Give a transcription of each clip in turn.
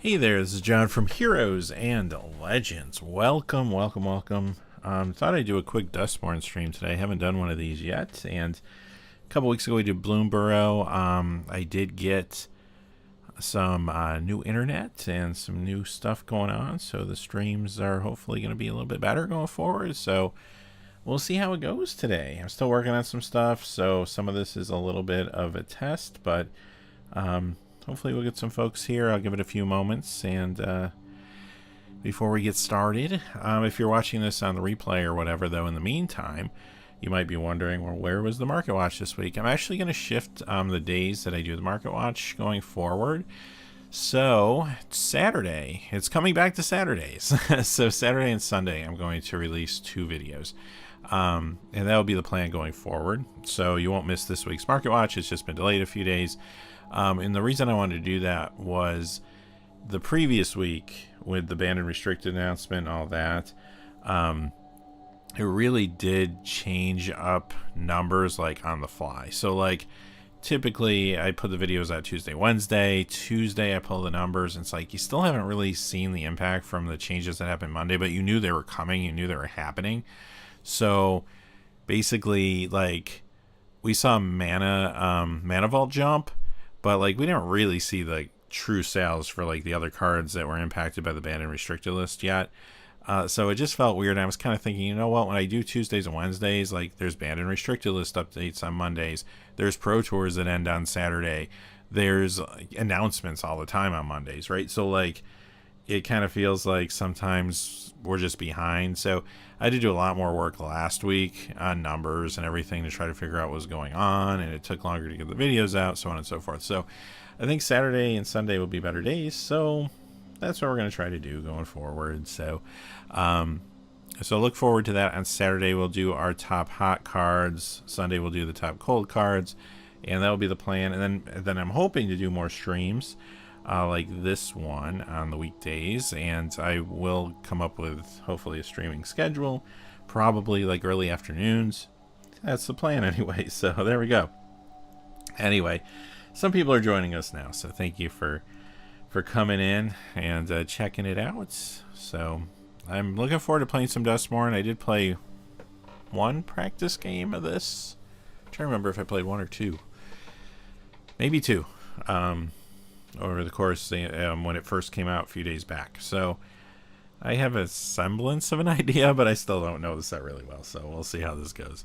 Hey there, this is John from Heroes and Legends. Welcome. Thought I'd do a quick Duskmourn stream today. I haven't done one of these yet. And a couple weeks ago we did Bloomburrow. I did get some new internet and some new stuff going on. So the streams are hopefully going to be a little bit better going forward. So we'll see how it goes today. I'm still working on some stuff. So some of this is a little bit of a test, but hopefully we'll get some folks here. I'll give it a few moments, and before we get started, if you're watching this on the replay or whatever, though, in the meantime, you might be wondering, well, where was the Market Watch this week? I'm actually going to shift the days that I do the Market Watch going forward. So Saturday, it's coming back to Saturdays. So Saturday and Sunday, I'm going to release 2 videos. And that will be the plan going forward. So you won't miss this week's Market Watch. It's just been delayed a few days. And the reason I wanted to do that was the previous week with the banned and restricted announcement and all that, it really did change up numbers like on the fly. So like typically I put the videos out Tuesday, Wednesday. Tuesday I pull the numbers, and it's like you still haven't really seen the impact from the changes that happened Monday, but you knew they were coming, you knew they were happening. So basically, like, we saw mana vault jump, but like we didn't really see the true sales for like the other cards that were impacted by the banned and restricted list yet. So it just felt weird. I was kind of thinking, you know what, when I do Tuesdays and Wednesdays, like there's banned and restricted list updates on Mondays, there's pro tours that end on Saturday, there's announcements all the time on Mondays, right? So like it kind of feels like sometimes we're just behind. So I had to do a lot more work last week on numbers and everything to try to figure out what was going on, and it took longer to get the videos out, so on and so forth. So I think Saturday and Sunday will be better days, so that's what we're going to try to do going forward. So look forward to that. On Saturday we'll do our top hot cards, Sunday we'll do the top cold cards, and that will be the plan. And then I'm hoping to do more streams like this one on the weekdays, and I will come up with hopefully a streaming schedule, probably like early afternoons. That's the plan anyway, so there we go. Anyway, some people are joining us now, so thank you for coming in and checking it out. So I'm looking forward to playing some Duskmourn. I did play one practice game of this. I'm trying to remember if I played 1 or 2, maybe 2. Over the course when it first came out a few days back. So I have a semblance of an idea, but I still don't know the set really well, so we'll see how this goes.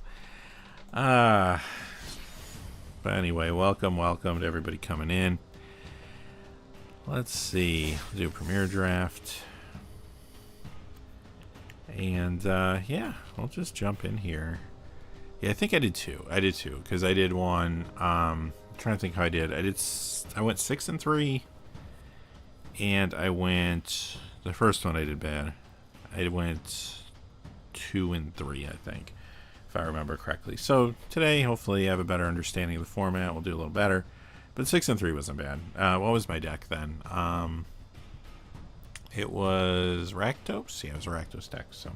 But anyway, welcome to everybody coming in. Let's see, we'll do a premiere draft. And yeah, we'll just jump in here. Yeah, I think I did 2. Because I did one. I'm trying to think how I did. I went 6 and 3, and I went, the first one I did bad. I went 2 and 3, I think, if I remember correctly. So today, hopefully, I have a better understanding of the format. We'll do a little better, but 6 and 3 wasn't bad. What was my deck then? It was Rakdos. Yeah, it was a Rakdos deck. So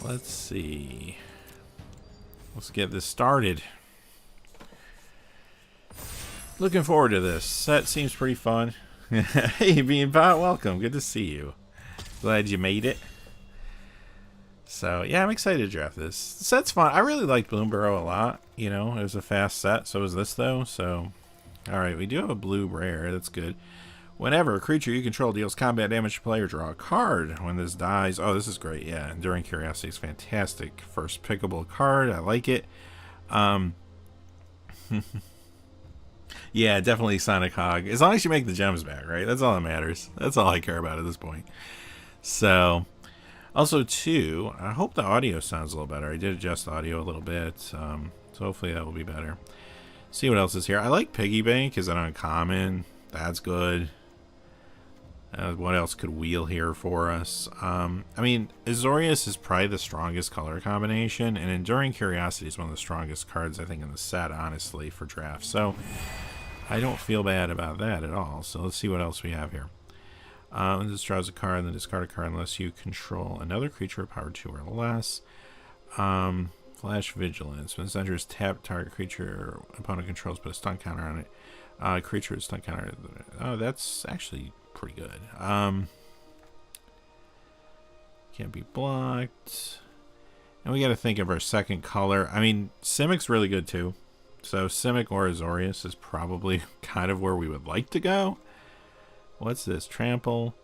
let's see. Let's get this started. Looking forward to this. Set seems pretty fun. Hey, Beanbot, welcome. Good to see you. Glad you made it. So, yeah, I'm excited to draft this. The set's fun. I really liked Bloomburrow a lot. You know, it was a fast set. So was this, though. So, alright, we do have a blue rare. That's good. Whenever a creature you control deals combat damage to player, draw a card. When this dies... Oh, this is great. Yeah, Enduring Curiosity is fantastic. First pickable card. I like it. Yeah, definitely Sonic Hog. As long as you make the gems back, right? That's all that matters. That's all I care about at this point. So, also, too, I hope the audio sounds a little better. I did adjust the audio a little bit, so hopefully that will be better. See what else is here. I like Piggy Bank. Is an uncommon? That's good. What else could wheel here for us? I mean, Azorius is probably the strongest color combination, and Enduring Curiosity is one of the strongest cards, I think, in the set, honestly, for draft. So I don't feel bad about that at all. So let's see what else we have here. This draws a card, then discard a card unless you control another creature of power 2 or less. Flash Vigilance. When this enters, tap target creature opponent controls, put a stun counter on it. Creature is not counter. Oh, that's actually pretty good. Can't be blocked. And we got to think of our second color. I mean, Simic's really good too. So Simic or Azorius is probably kind of where we would like to go. What's this? Trample.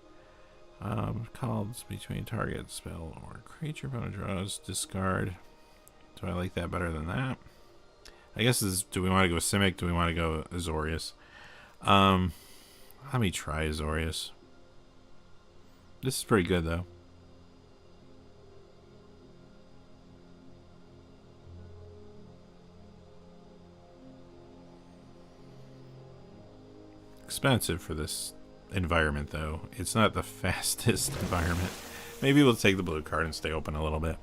Calls between target spell or creature opponent draws. Discard. Do I like that better than that? I guess is, do we want to go Simic? Do we want to go Azorius? Let me try Azorius. This is pretty good though. Expensive for this environment though. It's not the fastest environment. Maybe we'll take the blue card and stay open a little bit.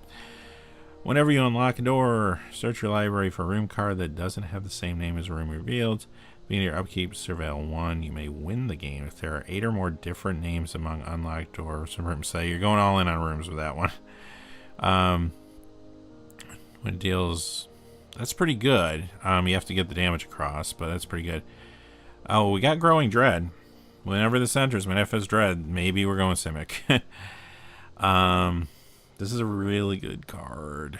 Whenever you unlock a door, search your library for a room card that doesn't have the same name as a room revealed. Being your upkeep, surveil 1. You may win the game if there are 8 or more different names among unlocked doors and rooms. So you're going all in on rooms with that one. When it deals, that's pretty good. You have to get the damage across, but that's pretty good. Oh, we got Growing Dread. Whenever this enters, Manifest Dread, maybe we're going Simic. This is a really good card.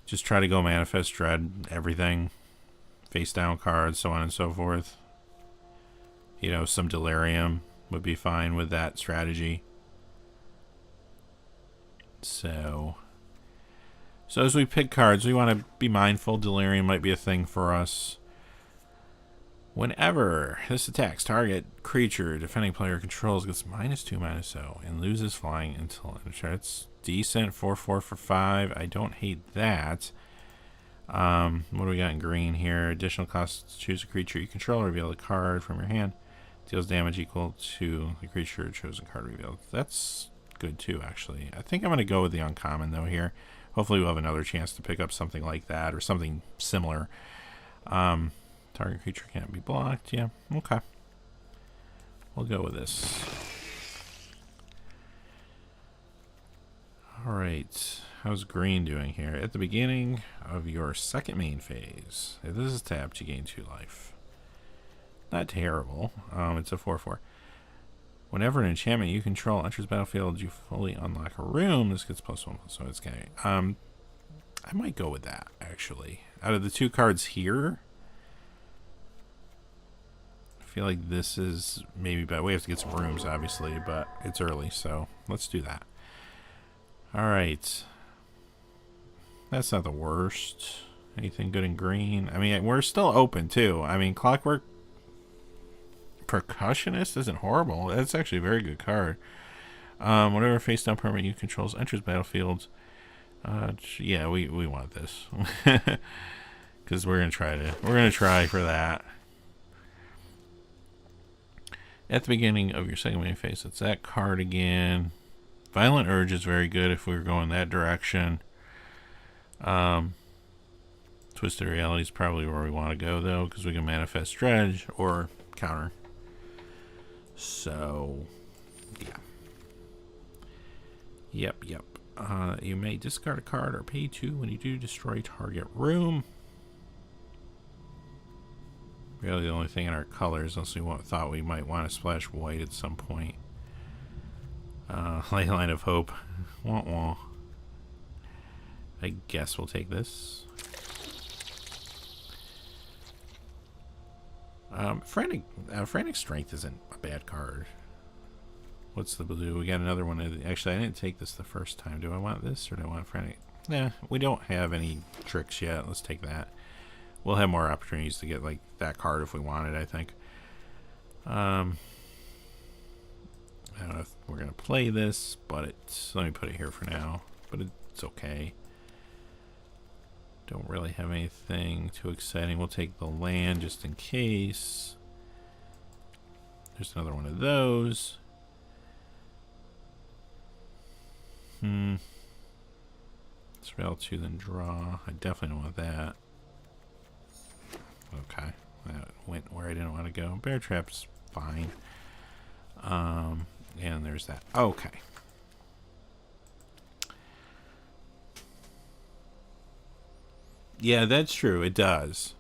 Just try to go Manifest Dread, everything. Face down cards, so on and so forth. You know, some Delirium would be fine with that strategy. So as we pick cards, we want to be mindful. Delirium might be a thing for us. Whenever this attacks target creature defending player controls gets -2/-0 and loses flying until it's decent. 4/4 for 5. I don't hate that. What do we got in green here? Additional cost to choose a creature you control. Reveal a card from your hand. Deals damage equal to the creature chosen card revealed. That's good too, actually. I think I'm going to go with the uncommon though here. Hopefully we'll have another chance to pick up something like that or something similar. Target creature can't be blocked. Yeah, okay. We'll go with this. Alright. How's green doing here? At the beginning of your second main phase, if this is tapped, you gain 2 life. Not terrible. It's a 4/4. Whenever an enchantment you control enters battlefield, you fully unlock a room. This gets +1, so it's okay. I might go with that, actually. Out of the 2 cards here, I feel like this is maybe better. We have to get some rooms, obviously, but it's early, so let's do that. Alright. That's not the worst. Anything good in green? I mean, we're still open, too. I mean, Clockwork Percussionist isn't horrible. That's actually a very good card. Whatever face down permanent you controls enters battlefield. Yeah, we want this. Because we're gonna try for that. At the beginning of your second main phase, it's that card again. Violent Urge is very good if we were going that direction. Twisted Reality is probably where we want to go, though, because we can Manifest Dredge or counter. So, yeah. Yep. You may discard a card or pay 2 when you do destroy target room. Really the only thing in our colors, unless we thought we might want to splash white at some point. Line of Hope. Wah wah. I guess we'll take this. Frantic Strength isn't a bad card. What's the blue? We got another one. Actually, I didn't take this the first time. Do I want this or do I want Frantic? Nah, we don't have any tricks yet. Let's take that. We'll have more opportunities to get like that card if we want it, I think. I don't know if we're going to play this, but let me put it here for now. But it's okay. Don't really have anything too exciting. We'll take the land just in case. There's another one of those. Spell 2, then draw. I definitely don't want that. Okay. That went where I didn't want to go. Bear Trap's fine. And there's that. Okay. Yeah, that's true. It does.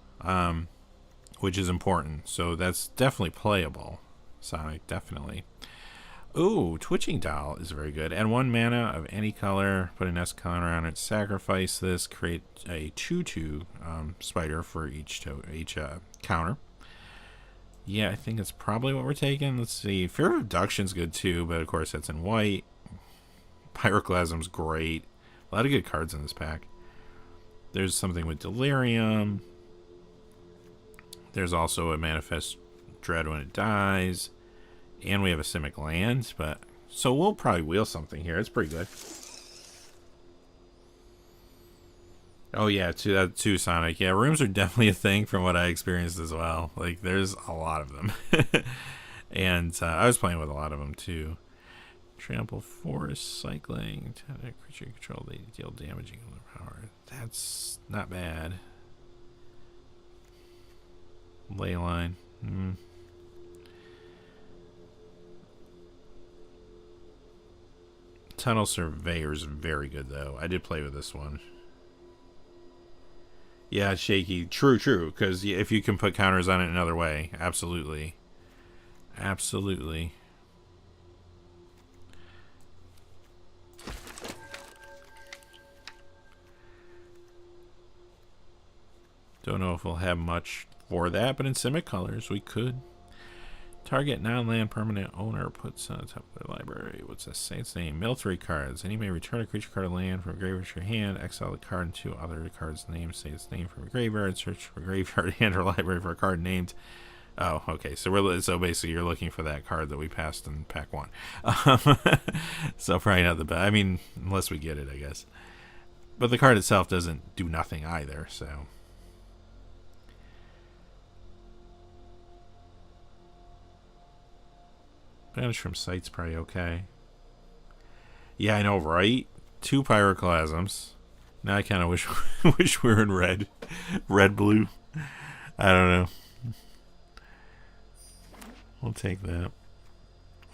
which is important. So that's definitely playable. Sonic, definitely. Ooh, Twitching Doll is very good. And 1 mana of any color. Put an S counter on it. Sacrifice this. Create a 2/2 spider for each counter. Yeah, I think that's probably what we're taking. Let's see. Fear of Abduction's good too, but of course that's in white. Pyroclasm's great. A lot of good cards in this pack. There's something with Delirium. There's also a Manifest Dread when it dies. And we have a Simic Land, but so we'll probably wheel something here. It's pretty good. Oh yeah, two Sonic. Yeah, rooms are definitely a thing from what I experienced as well. Like, there's a lot of them. And I was playing with a lot of them too. Trample Forest, Cycling, creature control, they deal damaging power. That's not bad. Leyline. Tunnel Surveyor's very good though. I did play with this one. Yeah, it's shaky. True, because if you can put counters on it another way, absolutely. Absolutely. Don't know if we'll have much for that, but in Simic colors, we could. Target non-land permanent owner puts on the top of their library. What's this say? Its name. Mill 3 cards. And you may return a creature card of land from a graveyard to your hand. Exile the card and 2 other cards' names. Say its name from a graveyard. Search for graveyard and or library for a card named. Oh, okay. So basically you're looking for that card that we passed in pack 1. So probably not the best. I mean, unless we get it, I guess. But the card itself doesn't do nothing either, so. Banish from Sight's probably okay. Yeah, I know, right? 2 Pyroclasms. Now I kind of wish we were in red. Red-blue. I don't know. We'll take that.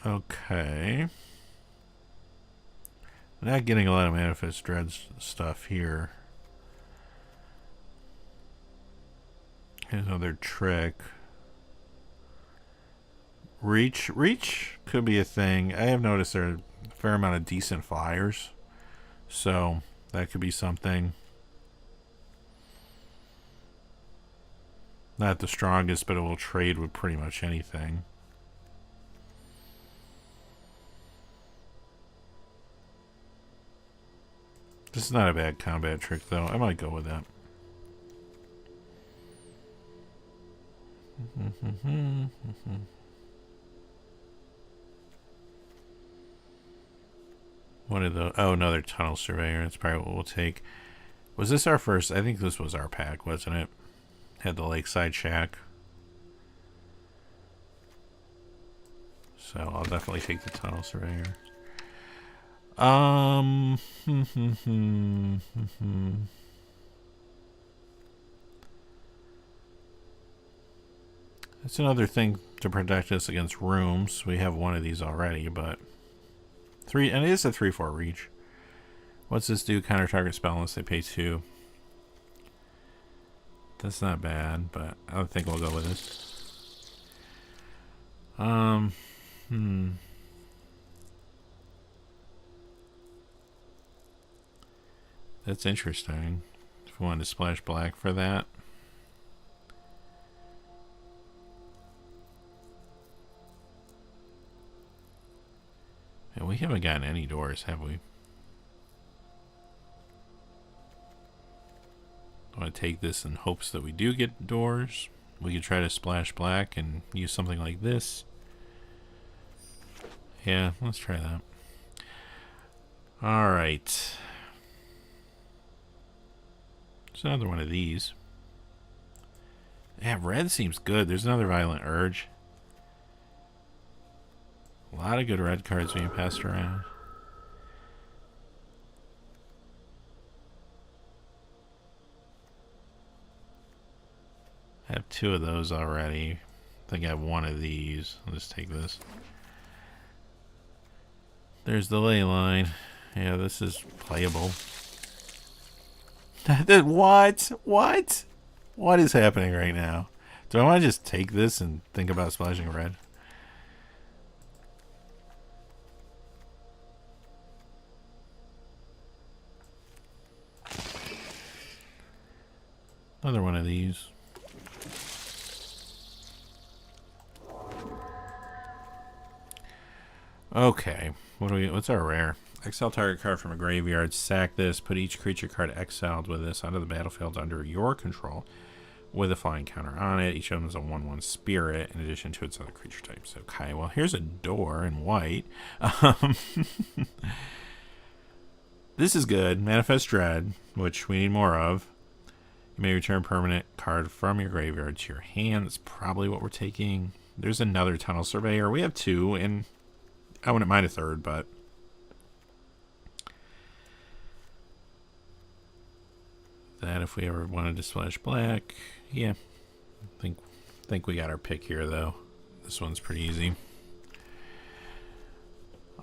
Okay. Not getting a lot of Manifest Dread stuff here. Here's another trick. Reach could be a thing. I have noticed there are a fair amount of decent flyers, so that could be something. Not the strongest, but it will trade with pretty much anything. This is not a bad combat trick, though. I might go with that. One of the another Tunnel Surveyor. That's probably what we'll take. Was this our first? I think this was our pack, wasn't it? Had the Lakeside Shack. So I'll definitely take the Tunnel Surveyor. That's another thing to protect us against rooms. We have one of these already, but 3, and it is a 3/4 reach. What's this do? Counter target spell unless they pay 2. That's not bad, but I don't think we'll go with this. That's interesting. If we wanted to splash black for that. And we haven't gotten any doors, have we? I want to take this in hopes that we do get doors. We could try to splash black and use something like this. Yeah, let's try that. Alright. There's another one of these. Yeah, red seems good. There's another Violent Urge. A lot of good red cards being passed around. I have 2 of those already. I think I have 1 of these. I'll just take this. There's the ley line. Yeah, this is playable. What? What? What is happening right now? Do I want to just take this and think about splashing red? Another one of these. Okay, what's our rare? Exile target card from a graveyard, sack this, put each creature card exiled with this onto the battlefield under your control with a flying counter on it. Each of them is a 1/1 spirit in addition to its other creature types. Okay, well, here's a door in white. This is good. Manifest Dread, which we need more of. You may return permanent card from your graveyard to your hand. That's probably what we're taking. There's another Tunnel Surveyor. We have two, and I wouldn't mind a third, but that if we ever wanted to splash black, yeah. Think we got our pick here, though. This one's pretty easy.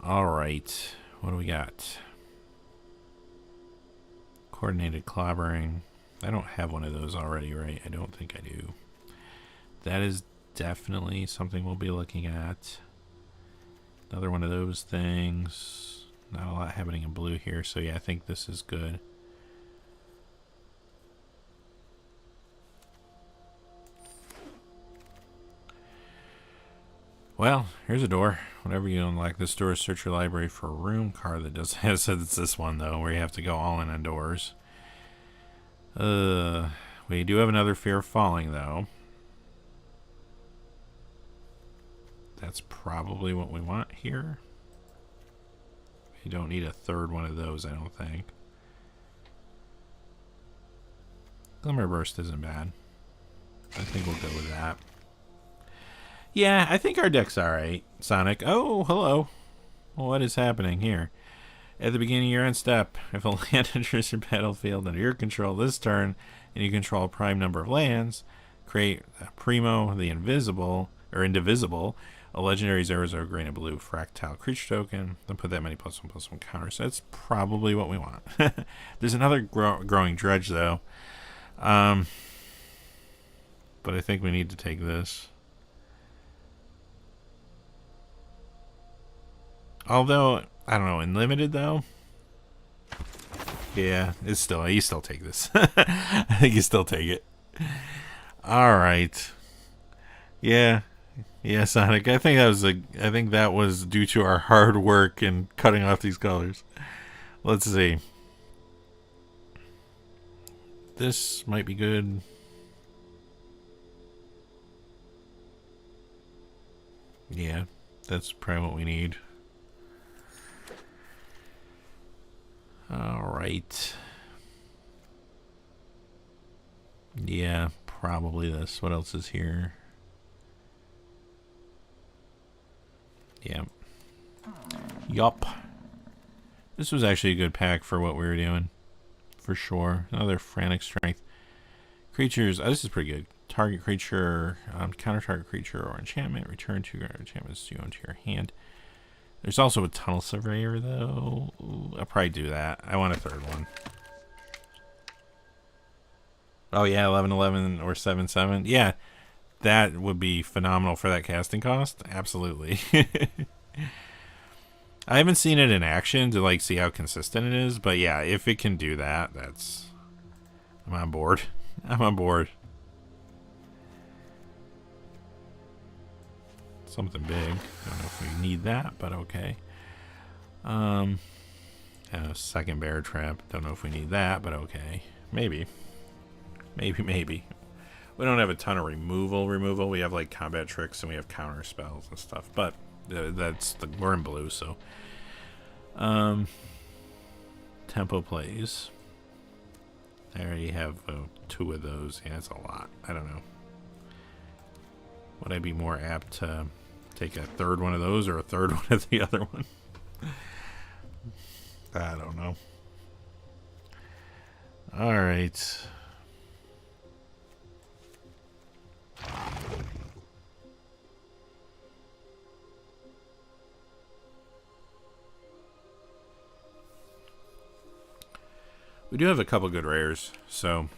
All right, what do we got? Coordinated Clobbering. I don't have one of those already, right? I don't think I do. That is definitely something we'll be looking at. Another one of those things. Not a lot happening in blue here, so yeah, I think this is good. Well, here's a door. Whenever you unlock this door, search your library for a room card that does have. So it's this one though, where you have to go all in on doors. We do have another Fear of Falling though. That's probably what we want here. You don't need a third one of those, I don't think. Glimmer Burst isn't bad. I think we'll go with that. Yeah, I think our deck's alright, Sonic. Oh, hello. What is happening here? At the beginning of your end step, if a land enters your battlefield under your control this turn, and you control a prime number of lands, create Primo, the Invisible, or Indivisible, a legendary 0/0 green and blue fractile creature token, then put that many +1/+1 counters. That's probably what we want. There's another growing dredge, though. But I think we need to take this. Although, I don't know, in limited, though? Yeah, it's still, you still take this. I think you still take it. Alright. Yeah. Yeah, Sonic. I think that was due to our hard work in cutting off these colors. Let's see. This might be good. Yeah, that's probably what we need. Alright. Yeah, probably this. What else is here? Yeah. Yup. This was actually a good pack for what we were doing. For sure. Another Frantic Strength. Creatures. Oh, this is pretty good. Target creature, counter target creature or enchantment. Return 2 enchantments you own to your hand. There's also a Tunnel Surveyor, though. Ooh, I'll probably do that. I want a third one. Oh, yeah, 11/11 or 7/7. Yeah, that would be phenomenal for that casting cost. Absolutely. I haven't seen it in action to like see how consistent it is, but yeah, if it can do that, that's... I'm on board. I'm on board. Something big. I don't know if we need that, but okay. And a second bear trap. Don't know if we need that, but okay. Maybe. Maybe. We don't have a ton of removal. We have like combat tricks and we have counter spells and stuff, but we're in blue, so. Tempo plays. I already have 2 of those. Yeah, that's a lot. I don't know. Would I be more apt to take a third one of those or a third one of the other one? I don't know. All right. We do have a couple good rares, so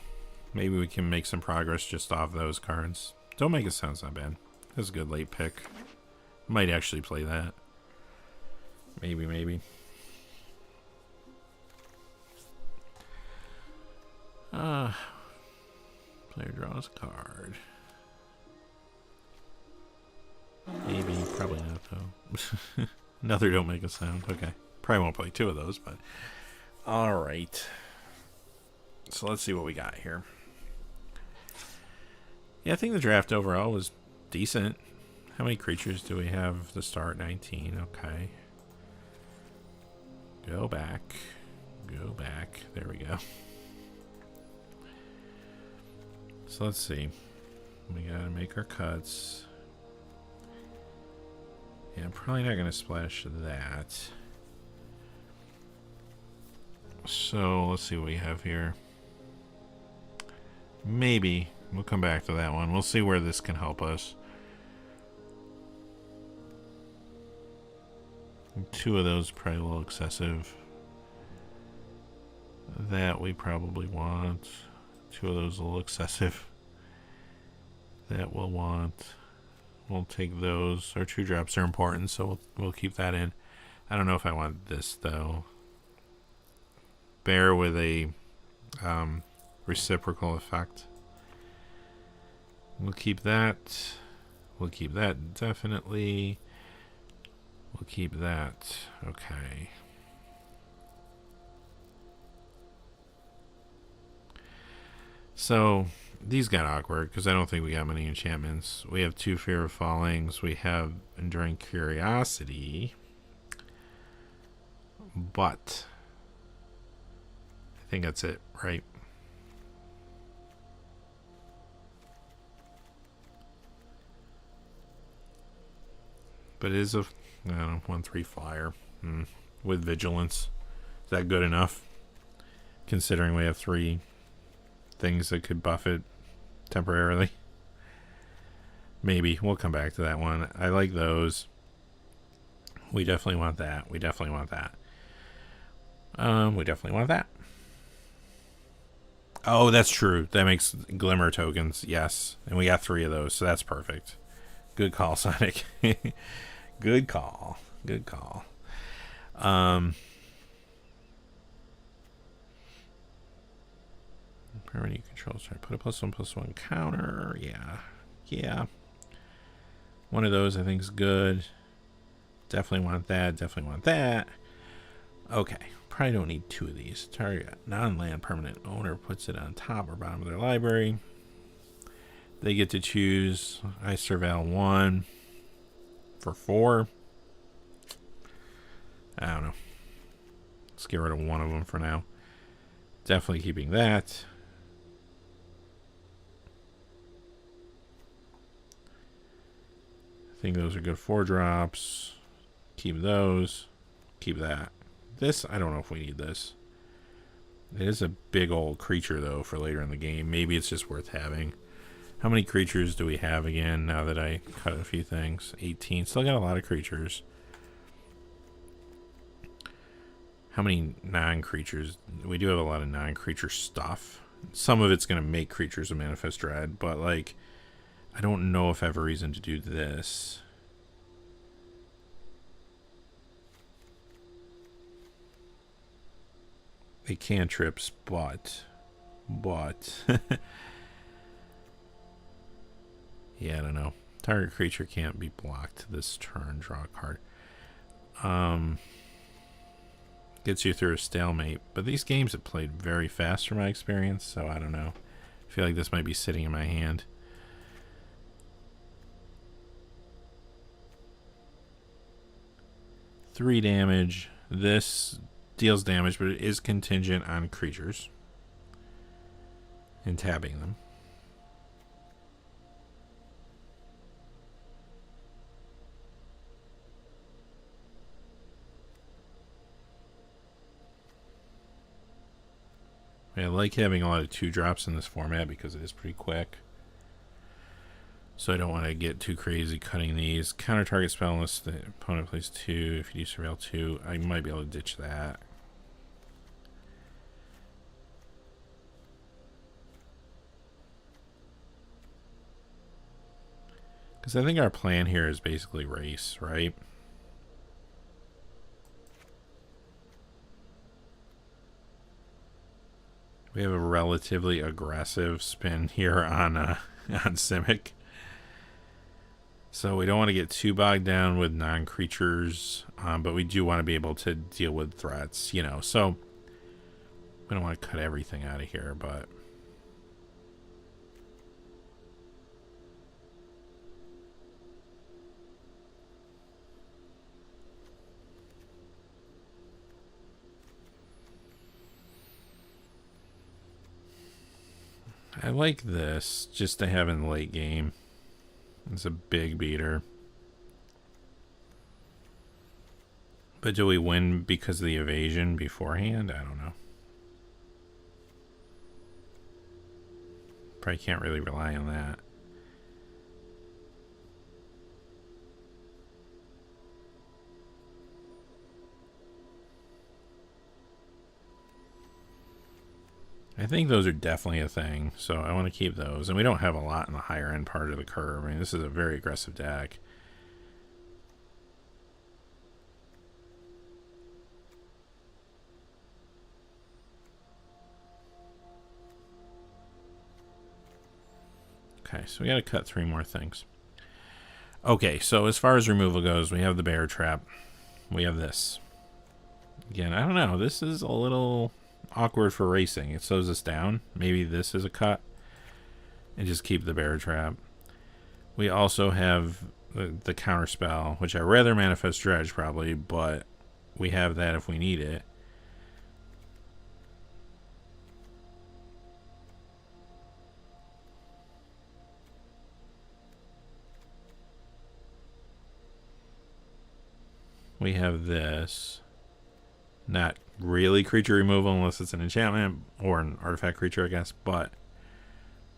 Maybe we can make some progress just off those cards. Don't Make a Sound's not bad. That's a good late pick. Might actually play that. Maybe. Player draws a card. Maybe, probably not though. Another Don't Make a Sound. Okay. Probably won't play two of those, but alright. So let's see what we got here. Yeah, I think the draft overall was decent. How many creatures do we have to start? 19. Okay. Go back. Go back. There we go. So let's see. We gotta make our cuts. Yeah, I'm probably not gonna splash that. So let's see what we have here. Maybe. We'll come back to that one. We'll see where this can help us. Two of those probably a little excessive. That we probably want. Two of those a little excessive. That we'll want. We'll take those. Our 2-drops are important, so we'll keep that in. I don't know if I want this though. Bear with a reciprocal effect. We'll keep that. We'll keep that definitely. We'll keep that. Okay. So these got awkward because I don't think we got many enchantments. We have 2 Fear of Fallings. We have Enduring Curiosity. But I think that's it, right? But it is a, I don't know, 1/3 flyer with vigilance. Is that good enough? Considering we have 3 things that could buff it temporarily. Maybe. We'll come back to that one. I like those. We definitely want that. We definitely want that. We definitely want that. Oh, that's true. That makes Glimmer tokens. Yes. And we got 3 of those, so that's perfect. Good call, Sonic. Good call. Good call. Permanent controls. Try to put a +1/+1 counter. Yeah. One of those I think is good. Definitely want that. Definitely want that. Okay. Probably don't need 2 of these. Target non-land permanent owner puts it on top or bottom of their library. They get to choose. I surveil 1 for 4. I don't know. Let's get rid of one of them for now. Definitely keeping that. I think those are good 4-drops. Keep those. Keep that. This, I don't know if we need this. It is a big old creature, though, for later in the game. Maybe it's just worth having. How many creatures do we have again now that I cut a few things? 18. Still got a lot of creatures. How many non-creatures? We do have a lot of non-creature stuff. Some of it's going to make creatures a Manifest Dread, but, like, I don't know if I have a reason to do this. They cantrips, but yeah, I don't know. Target creature can't be blocked this turn. Draw a card. Gets you through a stalemate. But these games have played very fast from my experience, so I don't know. I feel like this might be sitting in my hand. Three damage. This deals damage, but it is contingent on creatures and tabbing them. I like having a lot of 2-drops in this format because it is pretty quick. So I don't want to get too crazy cutting these. Counter target spell unless the opponent plays 2. If you do surveil 2, I might be able to ditch that. Because I think our plan here is basically race, right? We have a relatively aggressive spin here on Simic. So we don't want to get too bogged down with non-creatures, but we do want to be able to deal with threats, you know. So we don't want to cut everything out of here, but... I like this just to have in the late game. It's a big beater. But do we win because of the evasion beforehand? I don't know. Probably can't really rely on that. I think those are definitely a thing, so I want to keep those. And we don't have a lot in the higher end part of the curve. I mean, this is a very aggressive deck. Okay, so we got to cut 3 more things. Okay, so as far as removal goes, we have the bear trap. We have this. Again, I don't know. This is a little awkward for racing. It slows us down. Maybe this is a cut. And just keep the bear trap. We also have the counter spell, which I rather manifest dredge probably, but we have that if we need it. We have this. Not really creature removal unless it's an enchantment or an artifact creature, I guess, but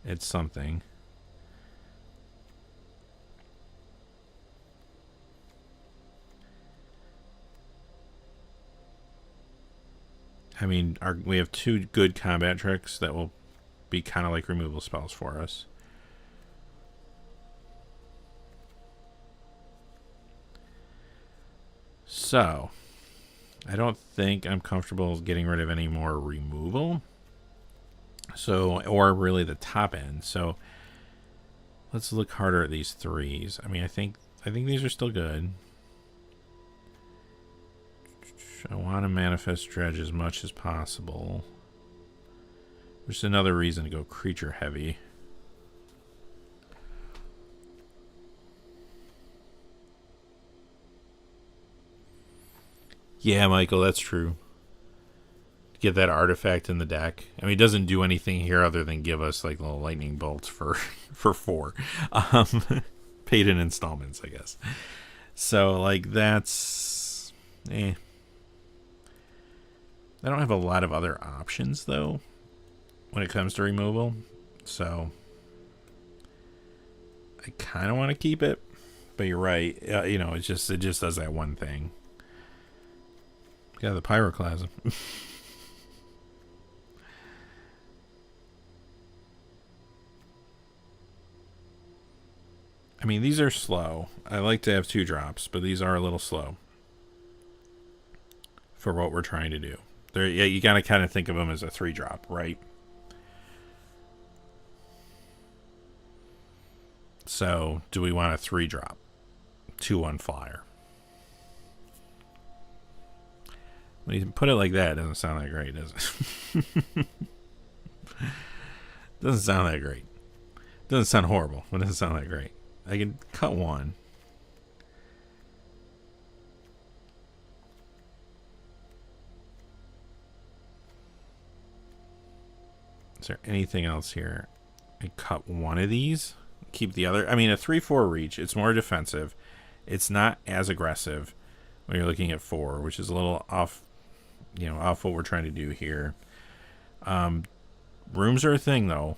it's something. I mean, we have 2 good combat tricks that will be kind of like removal spells for us. So, I don't think I'm comfortable getting rid of any more removal. So, or really the top end. So, let's look harder at these 3s. I mean, I think these are still good. I want to manifest dredge as much as possible. Which is another reason to go creature heavy. Yeah, Michael, that's true. Get that artifact in the deck. I mean, it doesn't do anything here other than give us like little lightning bolts for 4. Paid in installments, I guess. So, like, that's... I don't have a lot of other options, though, when it comes to removal. So, I kind of want to keep it. But you're right. You know, it just does that one thing. Yeah, the pyroclasm. I mean, these are slow. I like to have 2 drops, but these are a little slow for what we're trying to do. Yeah, you gotta kind of think of them as a 3-drop, right? So, do we want a 3-drop? 2/1 flyer. When you put it like that, it doesn't sound that great, does it? Doesn't sound that great. Doesn't sound horrible, but it doesn't sound that great. I can cut 1. Is there anything else here? I cut 1 of these. Keep the other. I mean, a 3/4 reach. It's more defensive. It's not as aggressive when you're looking at 4, which is a little off. You know, off what we're trying to do here. Rooms are a thing, though.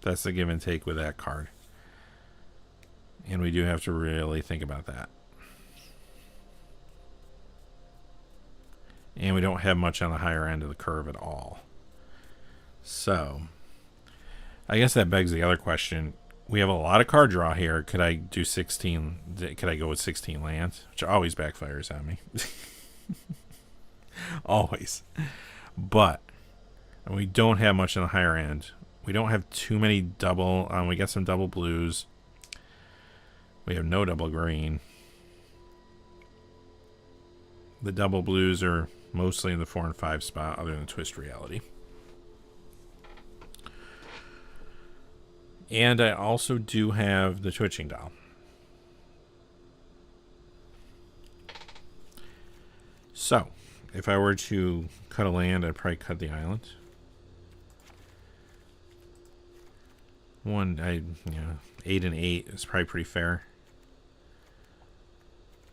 That's the give and take with that card. And we do have to really think about that. And we don't have much on the higher end of the curve at all. So, I guess that begs the other question. We have a lot of card draw here. Could I do 16? Could I go with 16 lands? Which always backfires on me. Always. But we don't have much on the higher end. We don't have too many double. We got some double blues. We have no double green. The double blues are mostly in the 4 and 5 spot, other than Twist Reality. And I also do have the Twitching Doll. So, if I were to cut a land, I'd probably cut the island. 8 and 8 is probably pretty fair.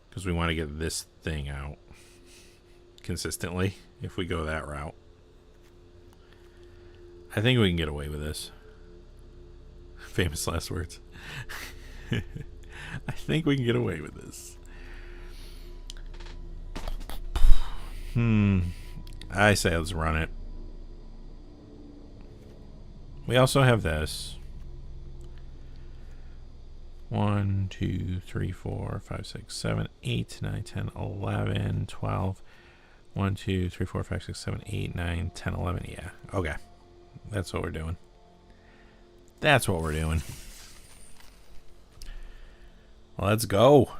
Because we want to get this thing out consistently if we go that route. I think we can get away with this. Famous last words. I think we can get away with this. I say let's run it. We also have this. 1, 2, 3, 4, 5, 6, 7, 8, 9, 10, 11, 12. 1, 2, 3, 4, 5, 6, 7, 8, 9, 10, 11. Yeah. Okay. That's what we're doing. That's what we're doing. Let's go.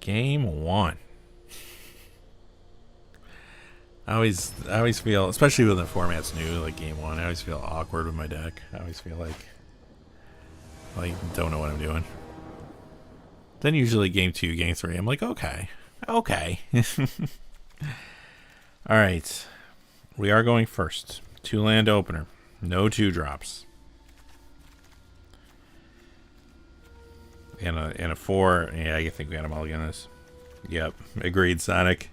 Game 1. I always feel, especially when the format's new, like game 1, I always feel awkward with my deck. I always feel like don't know what I'm doing. Then usually game 2, game 3, I'm like, okay. Alright. We are going first. 2 land opener. No 2 drops. And a 4. Yeah, I think we got them all again this. Yep. Agreed, Sonic.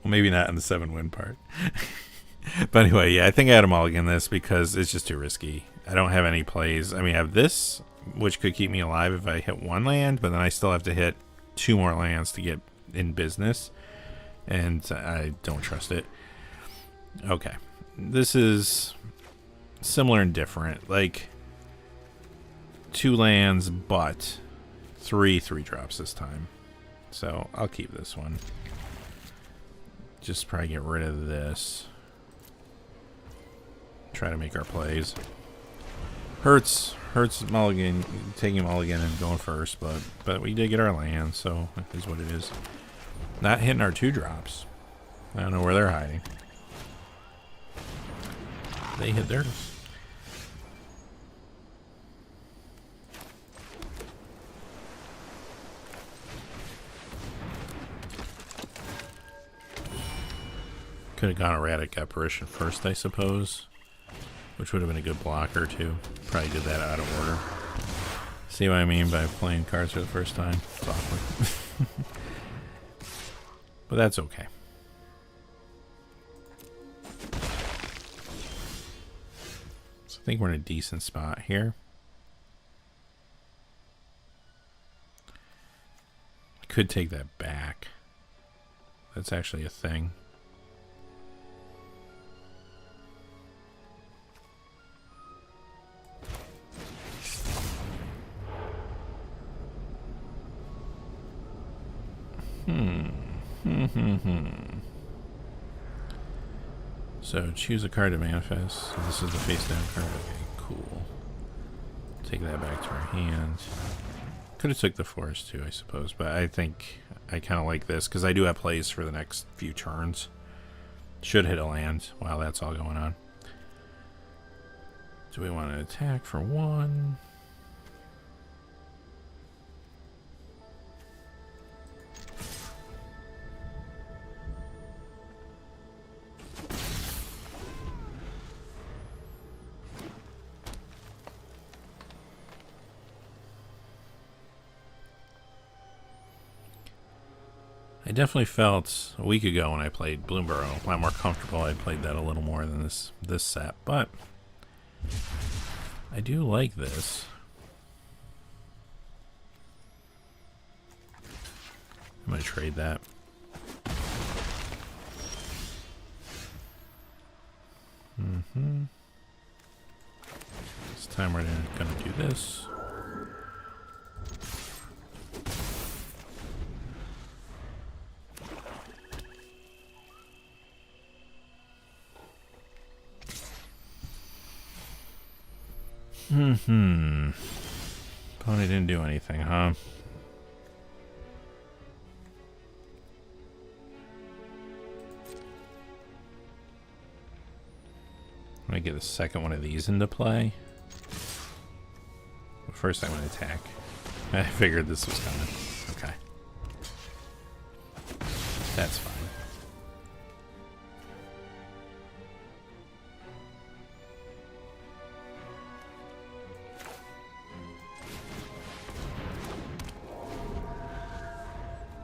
Well, maybe not in the 7-win part. But anyway, yeah, I think I had them all again this because it's just too risky. I don't have any plays. I mean, I have this, which could keep me alive if I hit 1 land, but then I still have to hit 2 more lands to get in business. And I don't trust it. Okay. This is similar and different. Like 2 lands, but 3 drops this time. So I'll keep this one. Just probably get rid of this. Try to make our plays. Hurts mulligan, taking mulligan and going first, but we did get our land, so that is what it is. Not hitting our 2 drops. I don't know where they're hiding. They hit theirs. Could have gone Erratic Apparition first, I suppose. Which would have been a good blocker, too. Probably did that out of order. See what I mean by playing cards for the first time? It's awkward. But that's okay. So I think we're in a decent spot here. I could take that back. That's actually a thing. So choose a card to manifest. So this is the face down card. Okay, cool. Take that back to our hand. Could have took the forest too, I suppose, but I think I kind of like this because I do have plays for the next few turns. Should hit a land while that's all going on. Do we want to attack for 1? I definitely felt a week ago when I played Bloomburrow a lot more comfortable. I played that a little more than this set, but I do like this. I'm going to trade that. This time we're going to do this. Pony didn't do anything, huh? I'm gonna get the second one of these into play. But first I'm gonna attack. I figured this was coming. Okay. That's fine.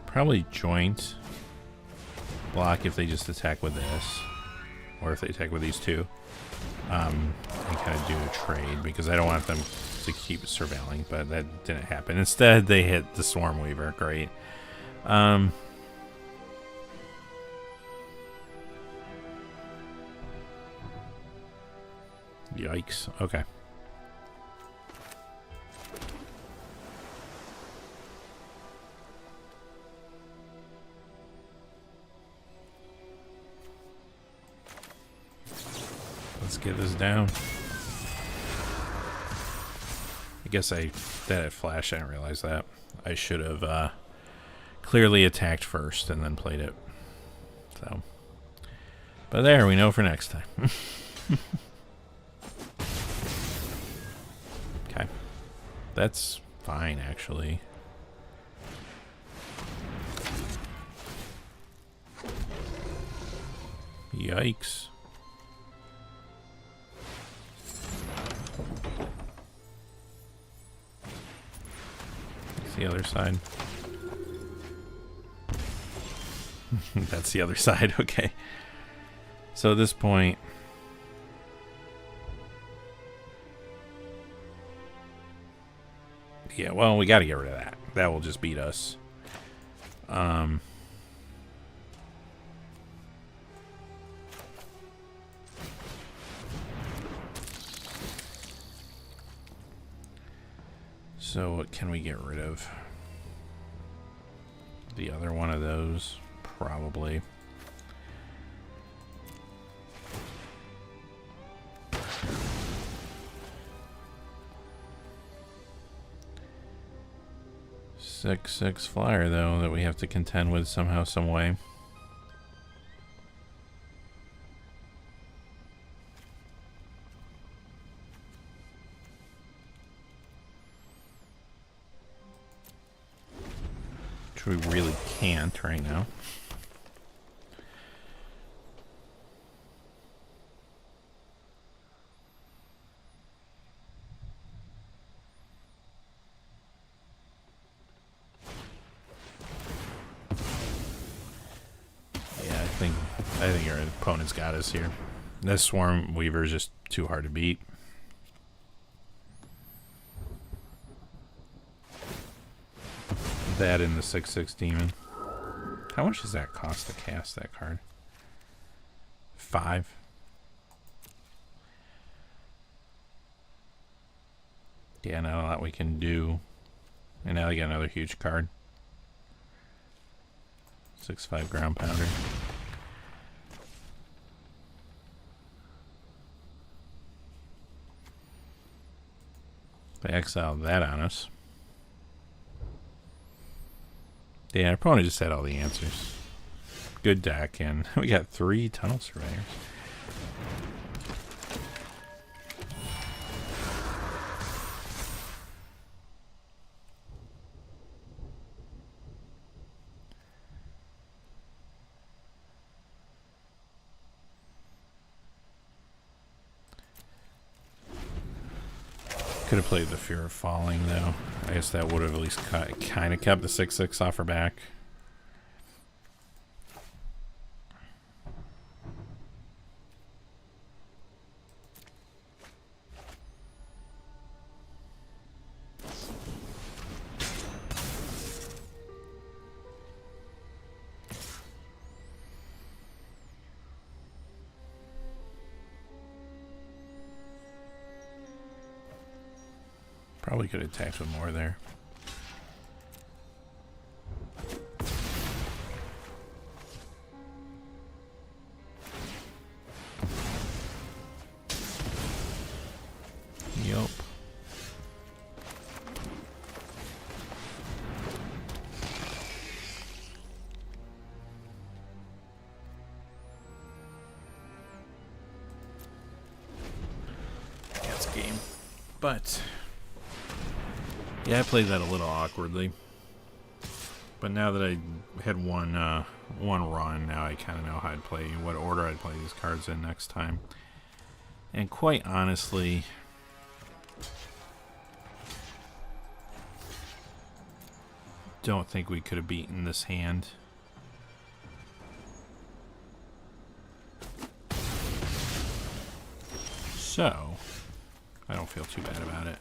Probably joint block if they just attack with this, or if they attack with these two, and kind of do a trade, because I don't want them to keep surveilling, but that didn't happen. Instead, they hit the Swarm Weaver. Great. Yikes. Okay. Let's get this down. I guess that had flash. I didn't realize that. I should have clearly attacked first and then played it. So, but there, we know for next time. Okay, that's fine actually. Yikes. The other side. That's the other side. Okay. So at this point, yeah, well, we got to get rid of that. That will just beat us. So what can we get rid of? The other one of those, probably. Six flyer though that we have to contend with somehow, some way. We really can't right now. Yeah, I think our opponent's got us here. This Swarm Weaver is just too hard to beat. That in the 6/6 demon. How much does that cost to cast that card? 5. Yeah, not a lot we can do. And now they got another huge card. 6/5 ground pounder. They exiled that on us. Yeah, our opponent just had all the answers. Good deck, and we got 3 Tunnel Surveyors. Could have played the Fear of Falling, though. I guess that would have at least kind of kept the 6/6 off her back. Probably could have attacked with more there. Yup. That's game. But yeah, I played that a little awkwardly. But now that I had one run, now I kind of know how I'd play, what order I'd play these cards in next time. And quite honestly, don't think we could have beaten this hand. So, I don't feel too bad about it.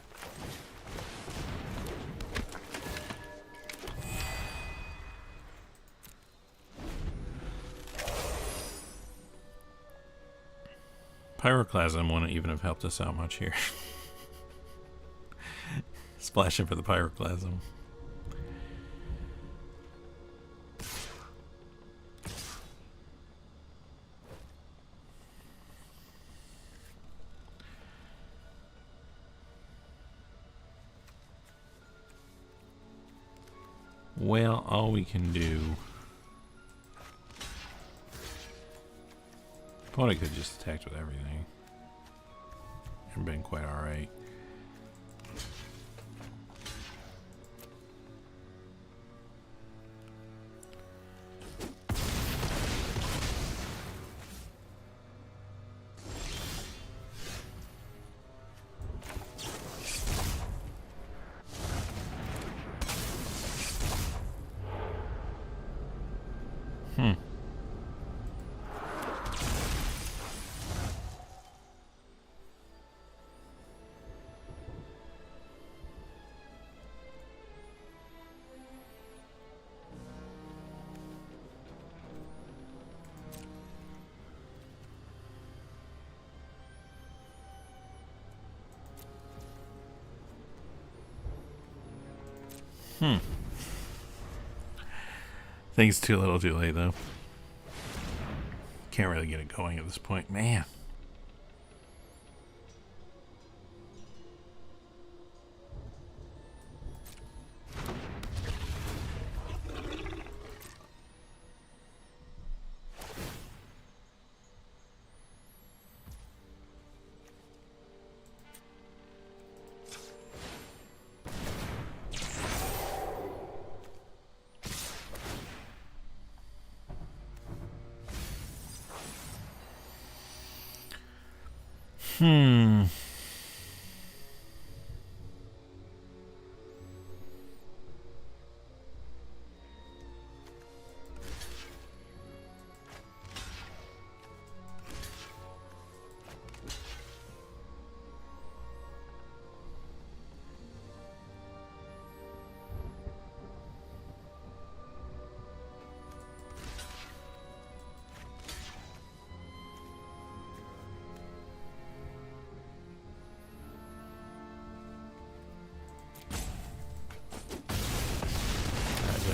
Pyroclasm wouldn't even have helped us out much here. Splashing for the Pyroclasm. Well, all we can do... Opponent could just attacked with everything. And been quite alright. Things too little too late though. Can't really get it going at this point, man.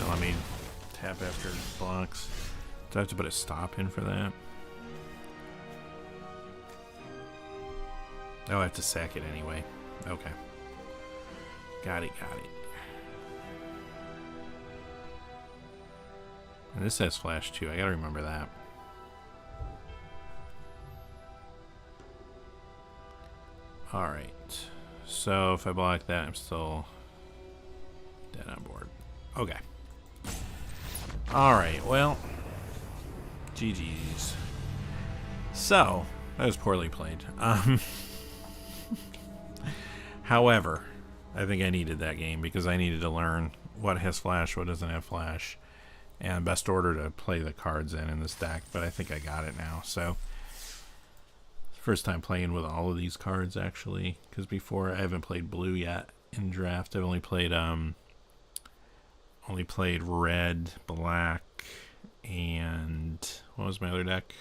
Let me tap after it blocks. Do I have to put a stop in for that? Oh, I have to sack it anyway. Okay. Got it, got it. And this has flash too. I gotta remember that. Alright. So if I block that, I'm still dead on board. Okay. Alright, well. GG's. So, that was poorly played. However, I think I needed that game because I needed to learn what has flash, what doesn't have flash, and best order to play the cards in this deck, but I think I got it now. So, first time playing with all of these cards, actually, because before I haven't played blue yet in draft. I've only played red, black, and what was my other deck?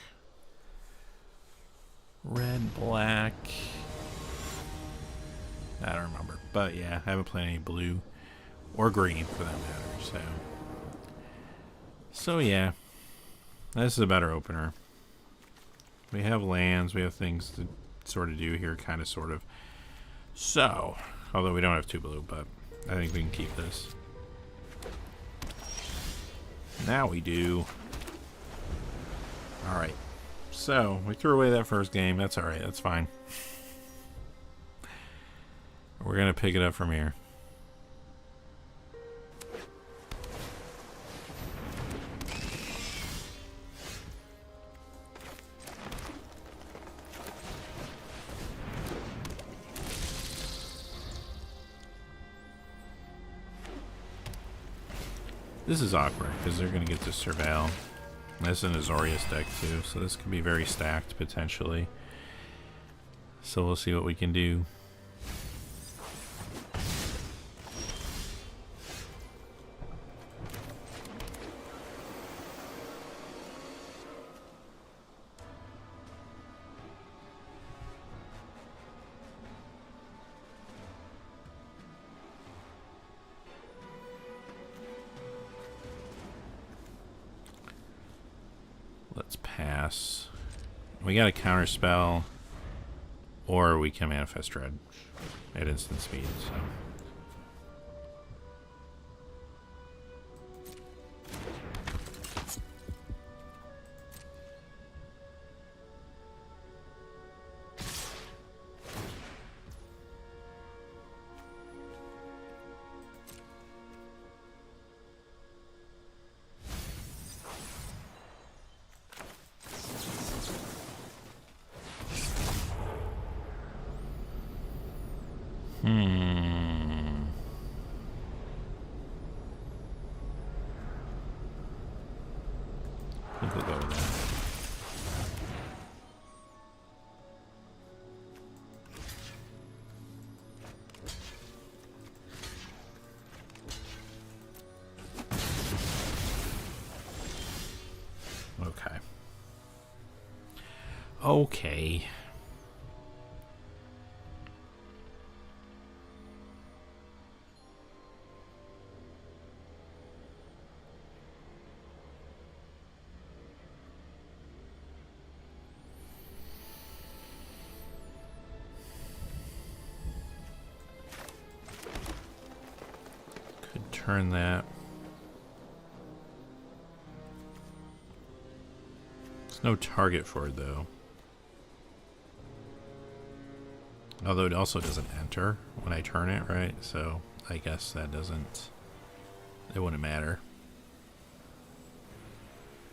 Red, black, I don't remember. But yeah, I haven't played any blue or green for that matter. So yeah, this is a better opener. We have lands, we have things to sort of do here, kind of, sort of. So, although we don't have 2 blue, but I think we can keep this. Now we do. Alright. So, we threw away that first game. That's alright. That's fine. We're going to pick it up from here. This is awkward because they're going to get to surveil. This is an Azorius deck too, so this could be very stacked potentially. So we'll see what we can do. Let's pass. We got a counter spell, or we can manifest dread at instant speed. So I think we'll go with that. Okay. Okay. Turn that. There's no target for it though. Although it also doesn't enter when I turn it, right? So I guess that doesn't, it wouldn't matter.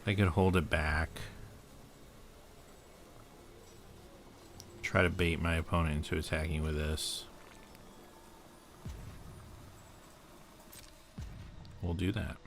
I could hold it back. Try to bait my opponent into attacking with this. We'll do that.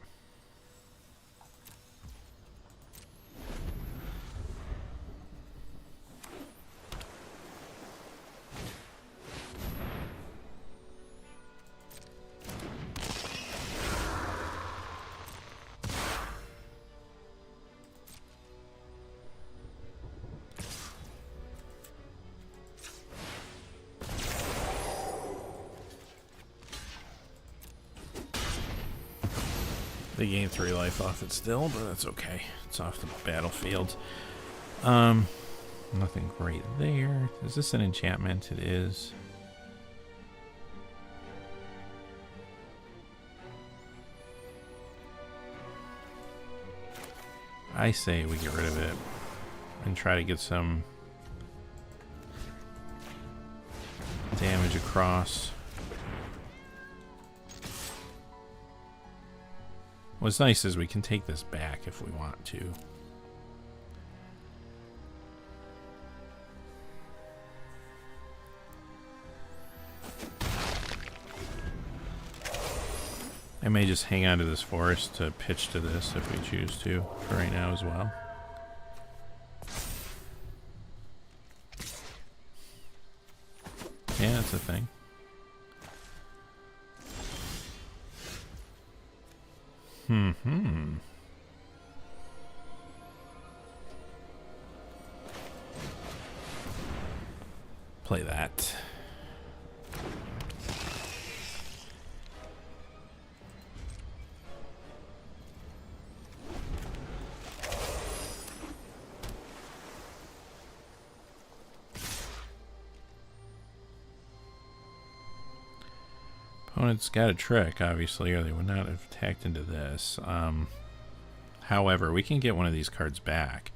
They gain 3 life off it still, but that's okay. It's off the battlefield. Nothing great there. Is this an enchantment? It is. I say we get rid of it and try to get some damage across. What's nice is we can take this back if we want to. I may just hang on to this forest to pitch to this if we choose to for right now as well. Yeah, that's a thing. Play that. Opponent's got a trick, obviously, or they would not have attacked into this. However, we can get one of these cards back.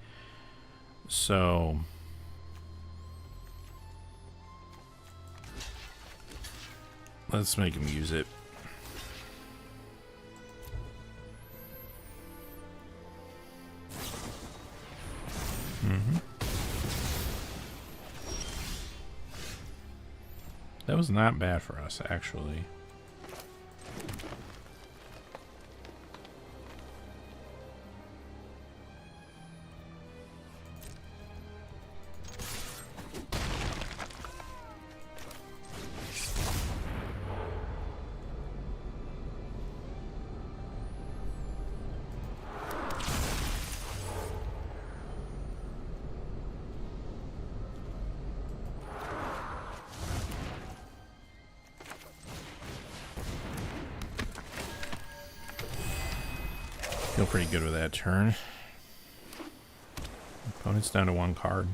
So let's make him use it. That was not bad for us, actually. Feel pretty good with that turn. Opponent's down to 1 card.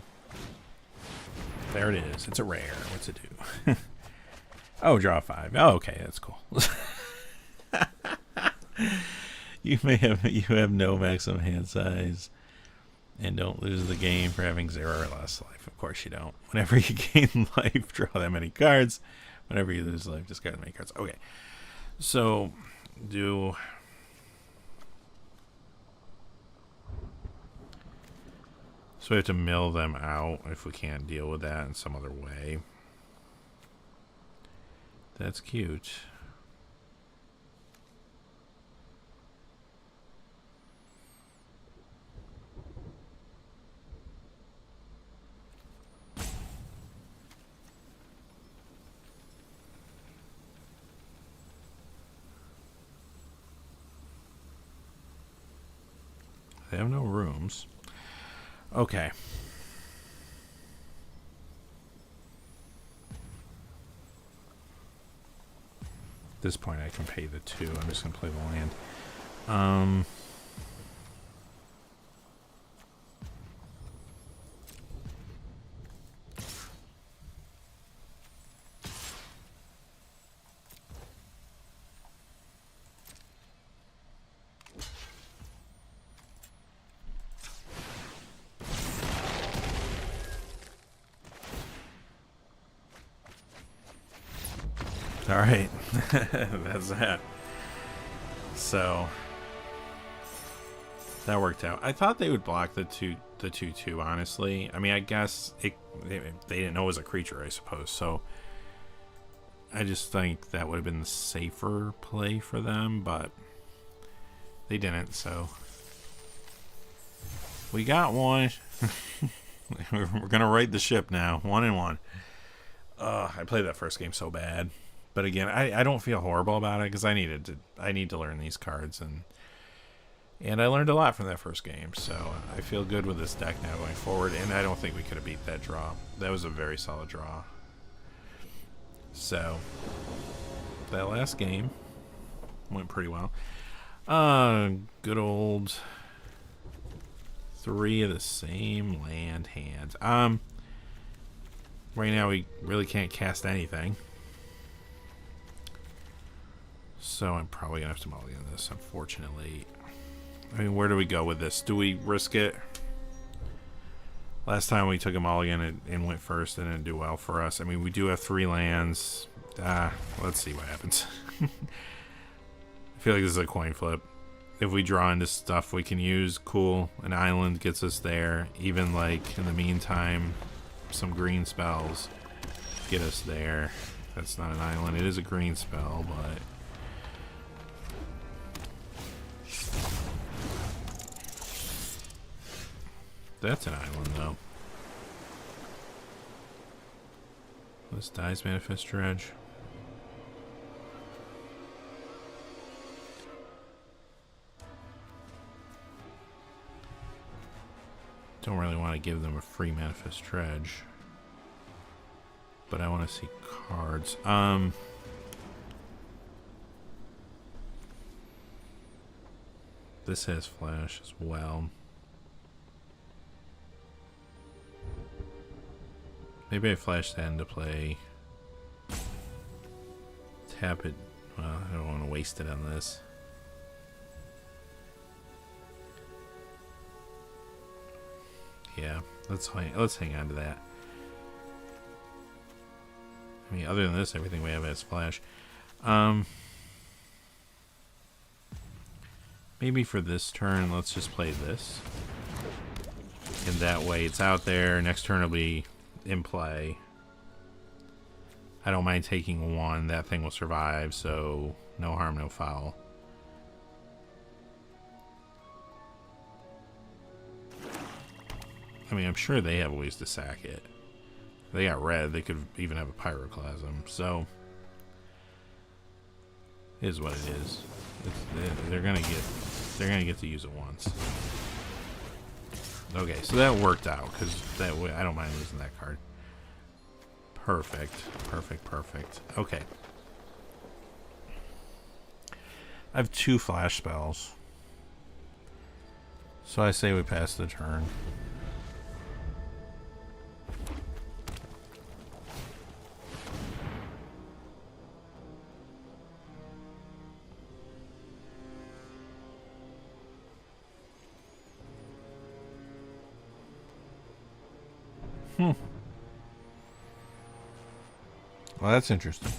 There it is. It's a rare. What's it do? Oh, draw 5. Oh, okay, that's cool. You have no maximum hand size and don't lose the game for having 0 or less life. Of course you don't. Whenever you gain life, draw that many cards. Whenever you lose life, discard that many cards. Okay. So we have to mill them out if we can't deal with that in some other way. That's cute. They have no rooms. Okay. At this point I can pay the 2. I'm just gonna play the land. All right, that's that. So that worked out. I thought they would block the 2/2. Honestly, I mean, I guess they didn't know it was a creature, I suppose. So I just think that would have been the safer play for them, but they didn't. So we got one. We're gonna right the ship now. 1-1. I played that first game so bad. But again, I don't feel horrible about it because I need to learn these cards, and I learned a lot from that first game. So I feel good with this deck now going forward, and I don't think we could have beat that draw. That was a very solid draw. So that last game went pretty well. Good old 3 of the same land hands. Right now we really can't cast anything. So I'm probably going to have to mulligan this, unfortunately. I mean, where do we go with this? Do we risk it? Last time we took a mulligan and went first and didn't do well for us. I mean, we do have 3 lands. Let's see what happens. I feel like this is a coin flip. If we draw into stuff we can use, cool. An island gets us there. Even, like, in the meantime, some green spells get us there. That's not an island. It is a green spell, but... That's an island, though. This dies Manifest Dredge. Don't really want to give them a free Manifest Dredge, but I want to see cards. This has flash as well. Maybe I flash that into play. Tap it Well, I don't want to waste it on this. Yeah, let's hang on to that. I mean, other than this, everything we have has splash. Maybe for this turn, let's just play this. And that way it's out there. Next turn will be in play. I don't mind taking one. That thing will survive, so no harm, no foul. I mean, I'm sure they have ways to sack it. They got red. They could even have a pyroclasm. So, it is what it is. They're gonna get to use it once. Okay, so that worked out because that way I don't mind losing that card. Perfect, perfect, perfect. Okay, I have 2 flash spells, so I say we pass the turn. Well, that's interesting.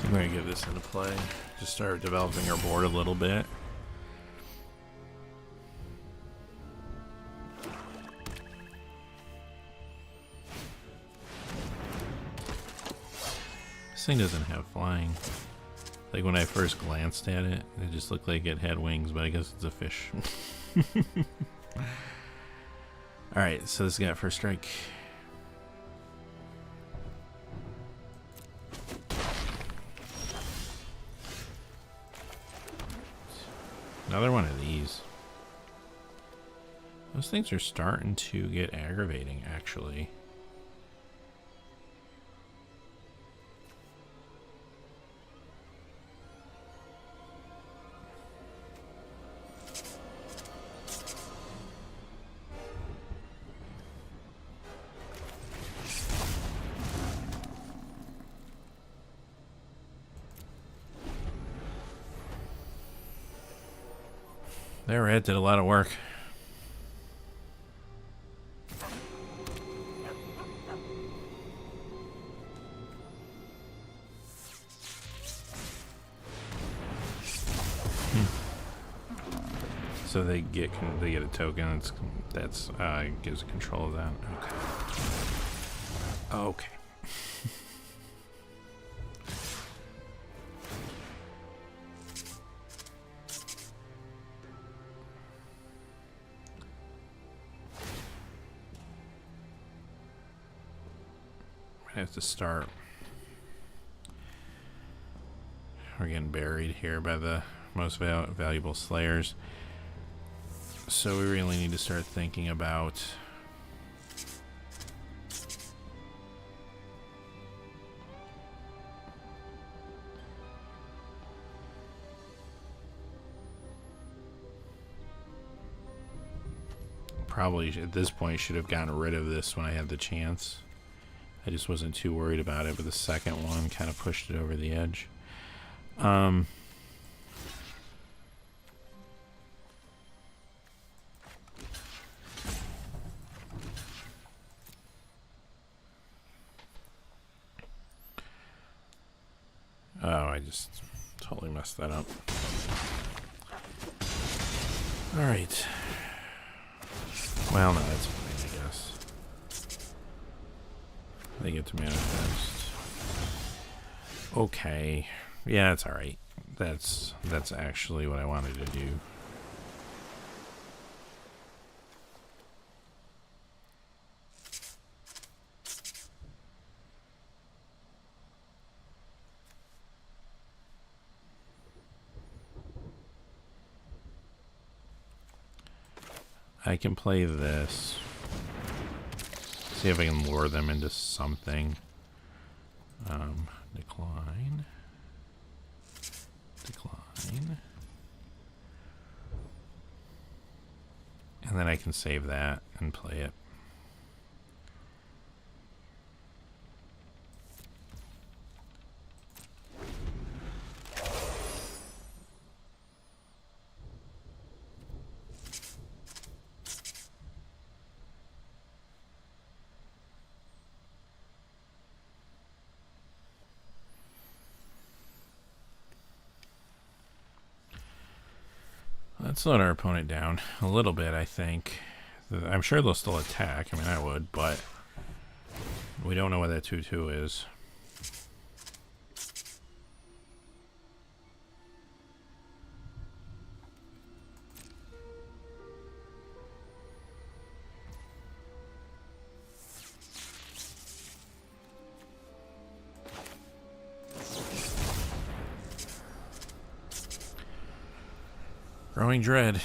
I'm going to give this into play. Just start developing our board a little bit. This thing doesn't have flying. Like when I first glanced at it, it just looked like it had wings, but I guess it's a fish. Alright, so this got first strike. Another one of these. Those things are starting to get aggravating, actually. That rat did a lot of work. So they get a token. That's gives control of that. Okay. Okay. I have to start. We're getting buried here by the most valuable slayers. So we really need to start thinking about probably at this point should have gotten rid of this when I had the chance. I just wasn't too worried about it, but the second one kind of pushed it over the edge. Oh, I just Totally messed that up. Alright. Well, no, that's fine, I guess. They get to manifest. Okay. Yeah, it's alright. That's actually what I wanted to do. I can play this. See if I can lure them into something. Decline. Decline. And then I can save that and play it. Let's slow our opponent down a little bit, I think. I'm sure they'll still attack. I mean, I would, but we don't know what that 2/2 is. Growing dread.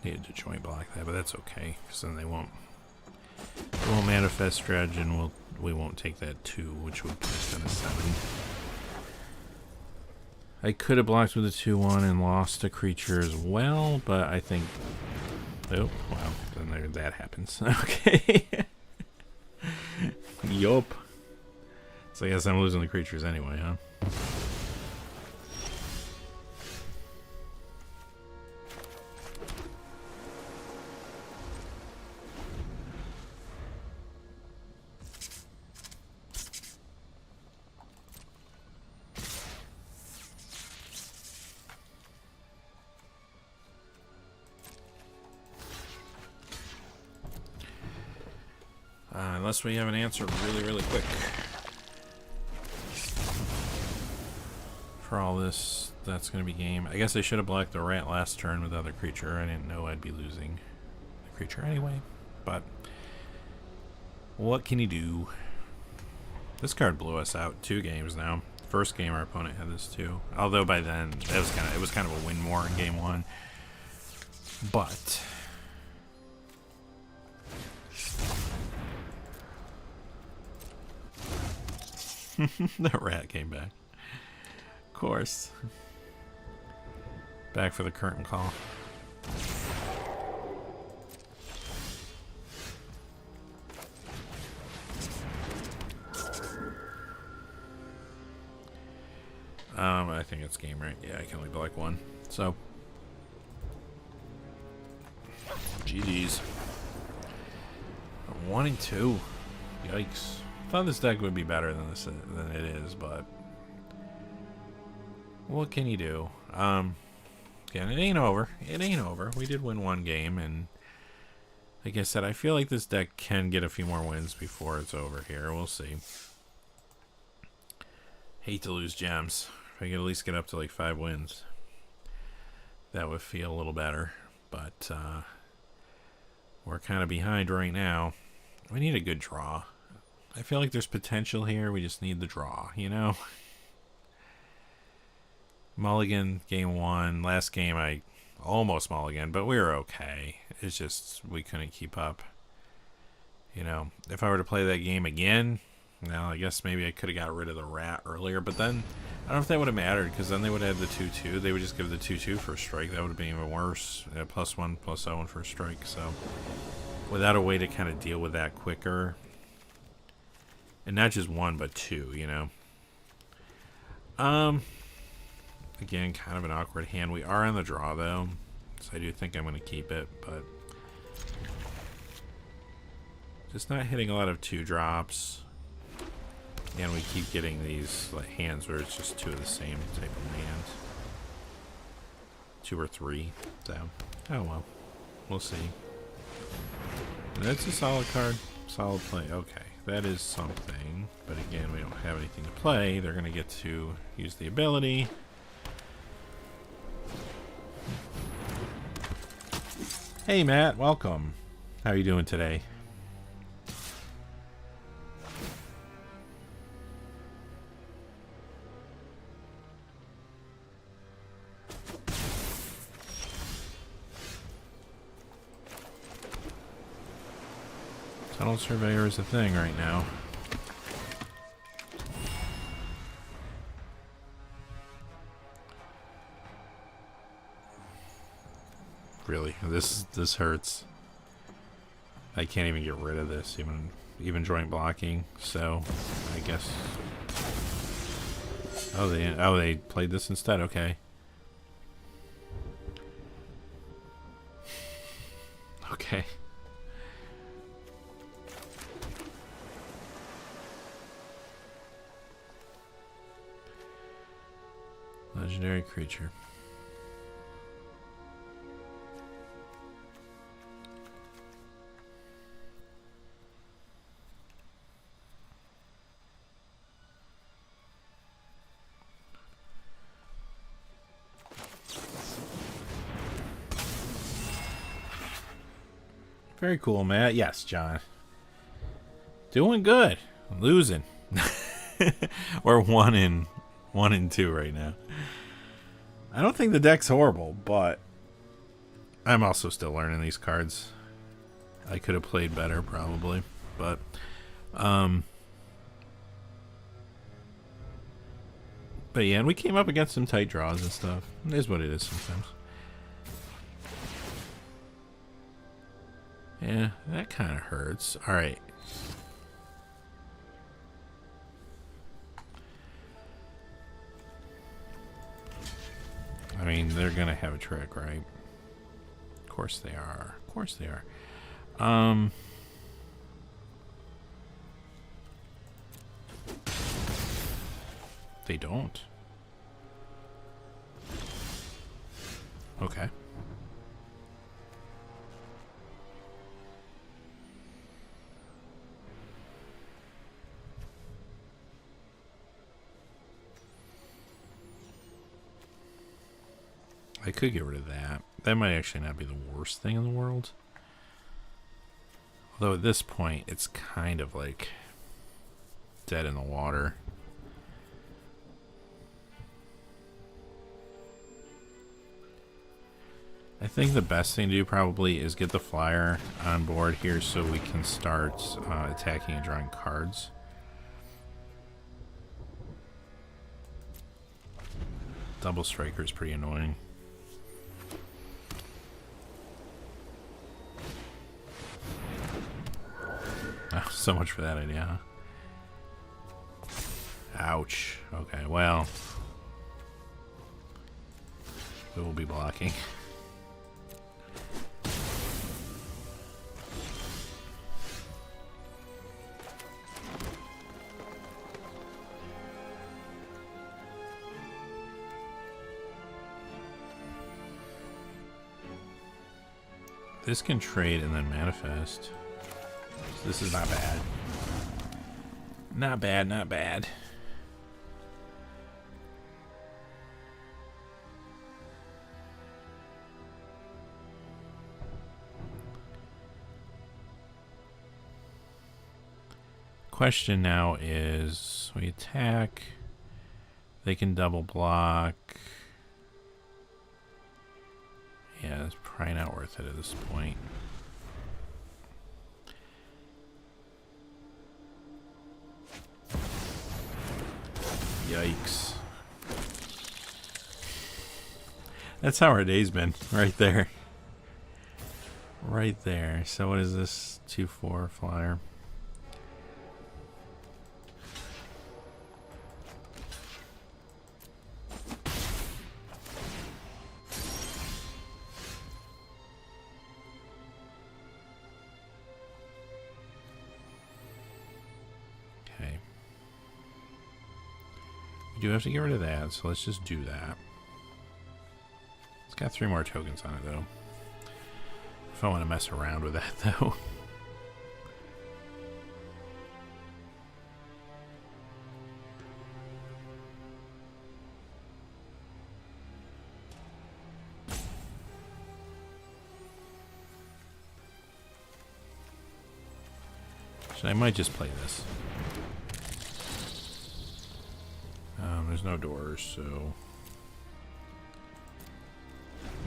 Needed to joint block that, but that's okay, because then they won't manifest dredge, and we won't take that 2, which would put us down to 7. I could have blocked with a 2/1 and lost a creature as well, but I think, oh wow, then there, that happens. Okay. Yup. So I guess I'm losing the creatures anyway, huh? Unless we have an answer really, really quick for all this, that's going to be game. I guess I should have blocked the rat last turn with the other creature. I didn't know I'd be losing the creature anyway, but what can you do? This card blew us out 2 games now. First game our opponent had this too. Although by then it was kind of a win more in game 1. But the rat came back. Of course. Back for the curtain call. I think it's game, right? Yeah, I can only block 1. So GG's. 1 and 2. Yikes. Thought this deck would be better than it is, but what can you do? Again, it ain't over. It ain't over. We did win 1 game, and like I said, I feel like this deck can get a few more wins before it's over here. We'll see. Hate to lose gems. If I could at least get up to like 5 wins, that would feel a little better. But we're kind of behind right now. We need a good draw. I feel like there's potential here. We just need the draw, you know? Mulligan game 1. Last game I almost mulligan, but we were okay. It's just we couldn't keep up. You know, if I were to play that game again, well, I guess maybe I could have got rid of the rat earlier, but then I don't know if that would have mattered, because then they would have the 2-2. They would just give the 2-2 for a strike. That would have been even worse. +1/+0 for a strike. So without a way to kind of deal with that quicker, and not just 1 but 2, you know. Again, kind of an awkward hand. We are on the draw though, so I do think I'm going to keep it, but just not hitting a lot of 2-drops. And we keep getting these like hands where it's just 2 of the same type of hand. 2 or 3. So, oh well. We'll see. And that's a solid card. Solid play. Okay. That is something. But again, we don't have anything to play. They're going to get to use the ability. Hey Matt, welcome. How are you doing today? Tunnel Surveyor is a thing right now. Really, this hurts. I can't even get rid of this, even joint blocking. So, I guess. Oh, they played this instead. Okay. Okay. Legendary creature. Very cool, Matt. Yes, John. Doing good. Losing. We're 1-2 right now. I don't think the deck's horrible, but I'm also still learning these cards. I could have played better, probably, but yeah, and we came up against some tight draws and stuff. It is what it is sometimes. Yeah, that kind of hurts. All right. I mean, they're gonna have a trick, right? Of course they are. Of course they are. They don't. Okay. I could get rid of that. That might actually not be the worst thing in the world. Although at this point, it's kind of like dead in the water. I think the best thing to do probably is get the flyer on board here so we can start attacking and drawing cards. Double Striker is pretty annoying. Oh, so much for that idea, huh? Ouch. Okay, well. We will be blocking. This can trade and then manifest. This is not bad. Not bad, not bad. Question now is, we attack, they can double block. Yeah, it's probably not worth it at this point. Yikes. That's how our day's been, right there. Right there. So what is this? 2/4 flyer. Okay. We do have to get rid of that, so let's just do that. It's got 3 more tokens on it, though. If I want to mess around with that, though. So I might just play this. There's no doors, so...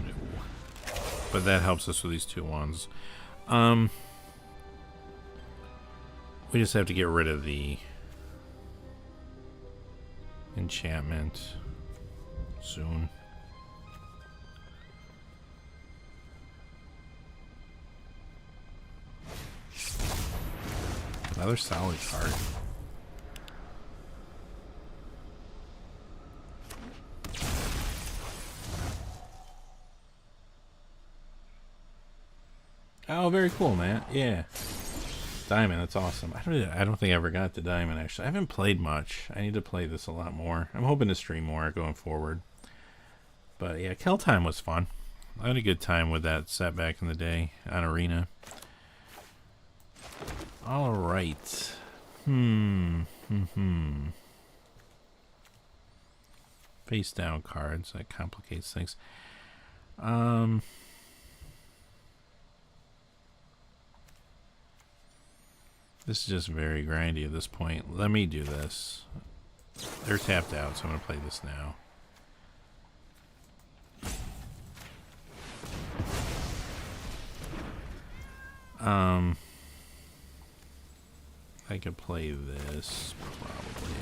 No. But that helps us with these 2 ones. We just have to get rid of the enchantment soon. Another solid card. Oh, very cool, Matt. Yeah. Diamond, that's awesome. I don't think I ever got to Diamond, actually. I haven't played much. I need to play this a lot more. I'm hoping to stream more going forward. But yeah, Keltime was fun. I had a good time with that set back in the day on Arena. Alright. Face down cards. That complicates things. This is just very grindy at this point. Let me do this. They're tapped out, so I'm going to play this now. I could play this, probably.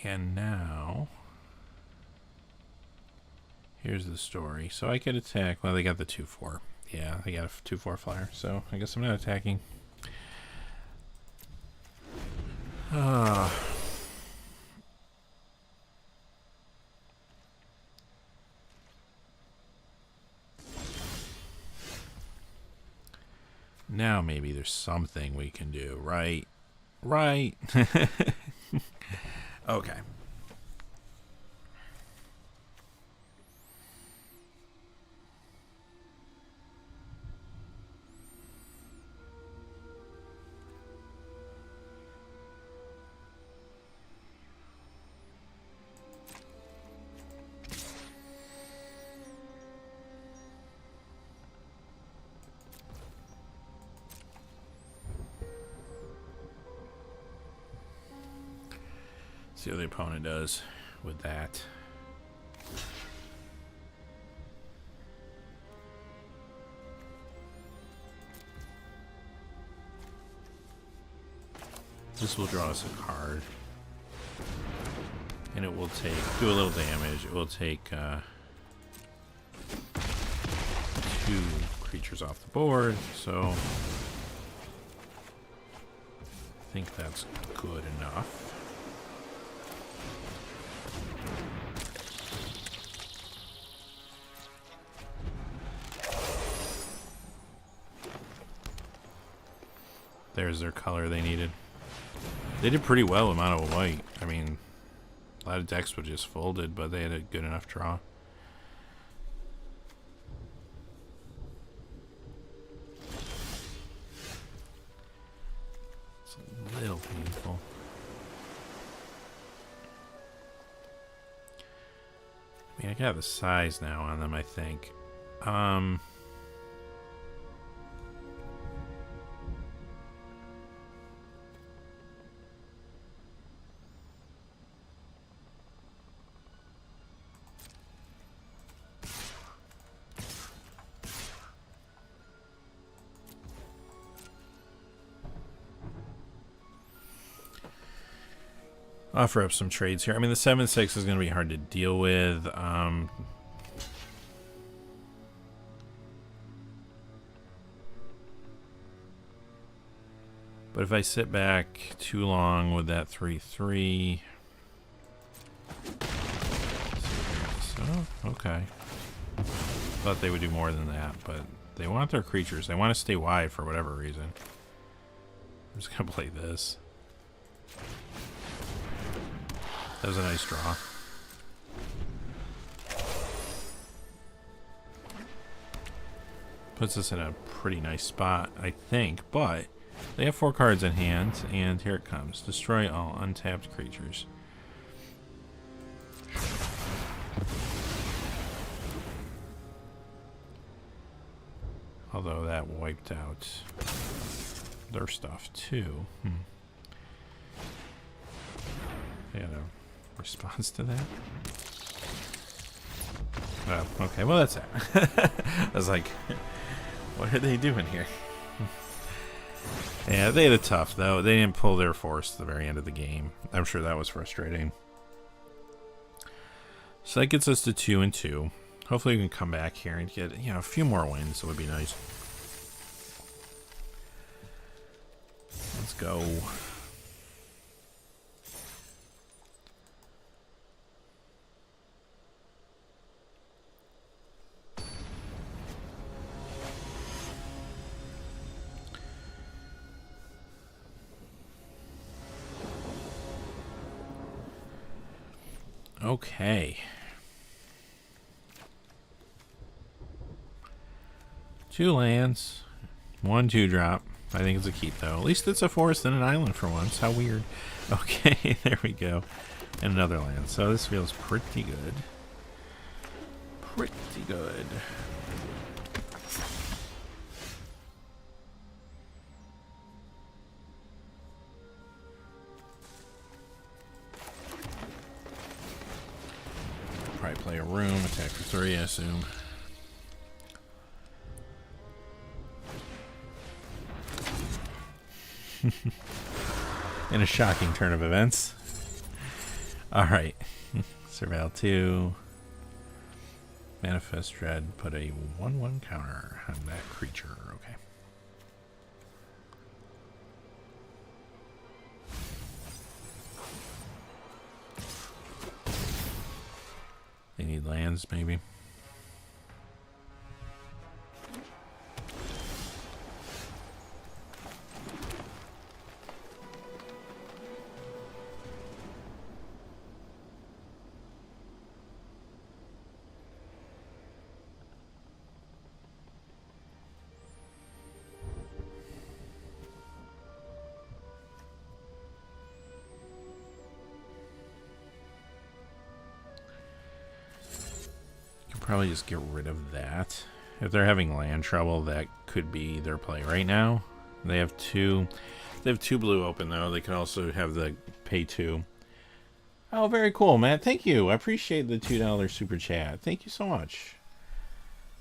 And now... Here's the story. So I could attack. Well, they got the 2/4. Yeah, they got a 2/4 flyer. So I guess I'm not attacking. Now maybe there's something we can do, right? Right. Okay. See what the opponent does with that. This will draw us a card. And it will take, do a little damage. It will take 2 creatures off the board, so I think that's good enough. There's their color they needed. They did pretty well with mono white. I mean, a lot of decks were just folded, but they had a good enough draw. It's a little painful. I mean, I got the size now on them, I think. offer up some trades here. I mean, the 7/6 is going to be hard to deal with. But if I sit back too long with that 3/3, so okay. Thought they would do more than that, but they want their creatures. They want to stay wide for whatever reason. I'm just gonna play this. That was a nice draw. Puts us in a pretty nice spot, I think, but they have 4 cards in hand, and here it comes. Destroy all untapped creatures. Although that wiped out their stuff too. They had a response to that? Oh, okay, well that's it. I was like, what are they doing here? Yeah, they had it tough though. They didn't pull their force to the very end of the game. I'm sure that was frustrating. So that gets us to 2-2. Hopefully we can come back here and get, you know, a few more wins. It would be nice. Let's go. Okay. 2 lands, 1 2-drop. I think it's a keep though. At least it's a forest and an island for once. How weird. Okay, there we go. And another land. So this feels pretty good. Pretty good. Probably play a room, attack for 3, I assume. In a shocking turn of events. Alright. Surveil 2. Manifest Dread. Put a 1/1 counter on that creature. Okay. They need lands, maybe. Probably just get rid of that. If they're having land trouble, that could be their play right now. They have 2 blue open though. They can also have the pay 2. Oh, very cool, Matt. Thank you. I appreciate the $2 super chat. Thank you so much.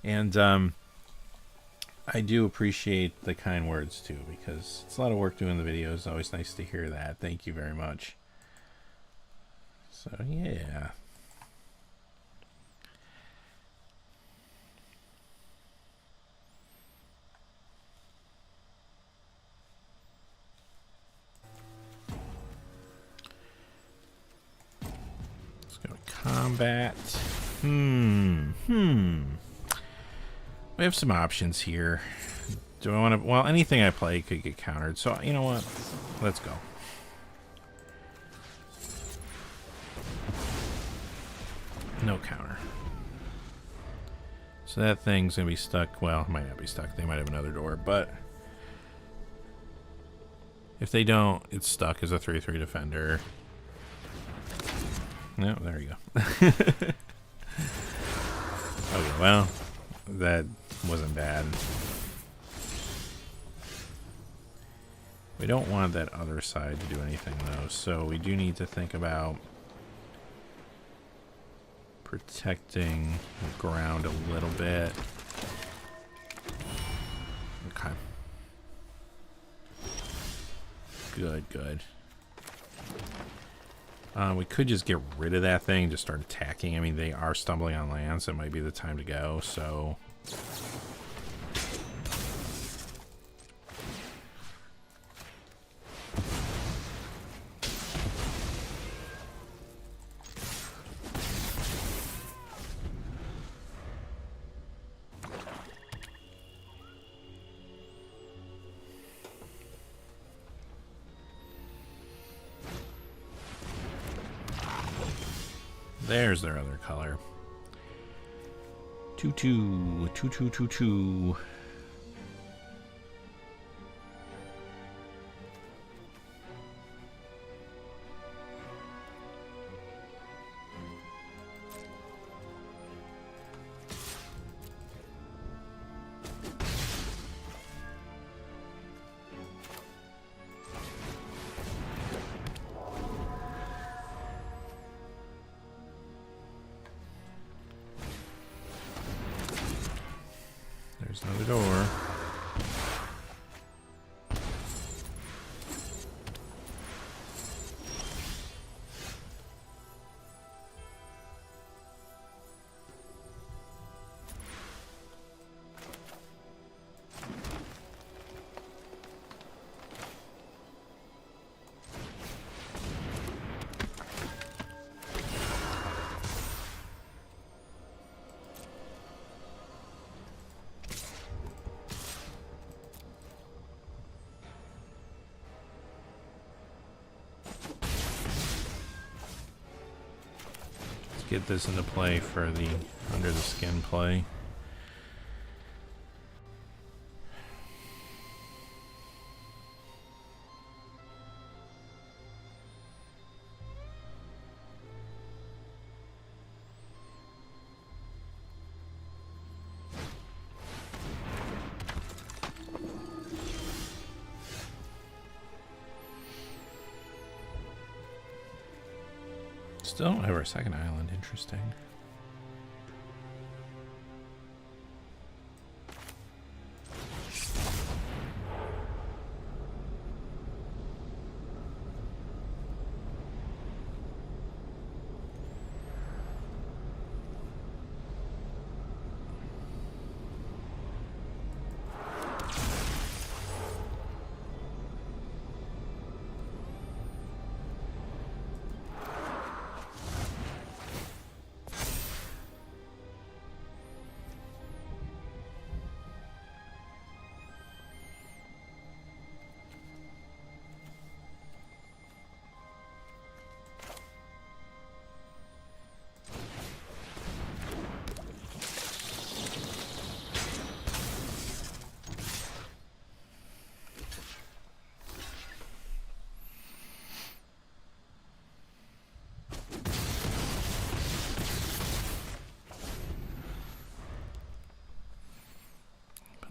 And I do appreciate the kind words too, because it's a lot of work doing the videos. Always nice to hear that. Thank you very much. So yeah. Combat. We have some options here. Do I want to... Well, anything I play could get countered. So, you know what? Let's go. No counter. So that thing's going to be stuck. Well, it might not be stuck. They might have another door, but... If they don't, it's stuck as a 3/3 defender. No, there you go. Okay, well, that wasn't bad. We don't want that other side to do anything, though, so we do need to think about protecting the ground a little bit. Okay. Good, good. We could just get rid of that thing, just start attacking. I mean, they are stumbling on land, so it might be the time to go, so... There's their other color. 2-2, 2-2, 2-2. There's another door. Get this into play for the under the skin play. Still don't have our second island. Interesting.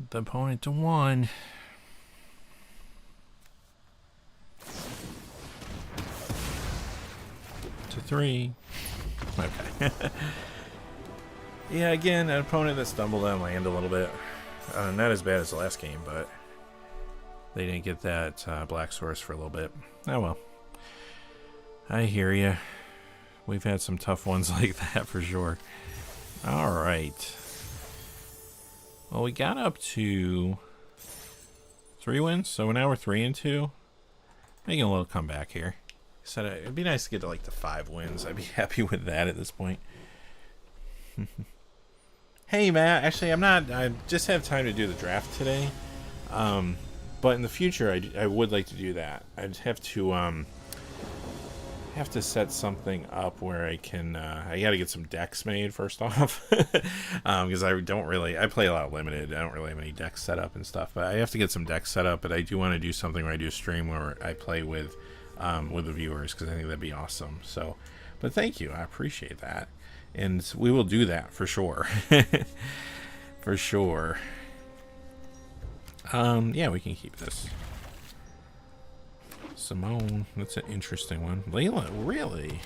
The opponent to 1. To 3. Okay. Yeah, again, an opponent that stumbled on land a little bit. Not as bad as the last game, but they didn't get that black source for a little bit. Oh well. I hear you. We've had some tough ones like that for sure. Alright. Well, we got up to 3 wins, so now we're 3-2. Making a little comeback here. Said it'd be nice to get to like the 5 wins. I'd be happy with that at this point. Hey, Matt. Actually, I'm not. I just have time to do the draft today. But in the future, I would like to do that. I'd have to set something up where I can I gotta get some decks made first off, because I play a lot of limited. I don't really have any decks set up and stuff, but I have to get some decks set up. But I do want to do something where I do a stream where I play with the viewers, because I think that'd be awesome. So, but thank you, I appreciate that, and we will do that for sure. For sure. Yeah, we can keep this. Simone, that's an interesting one. Layla, really?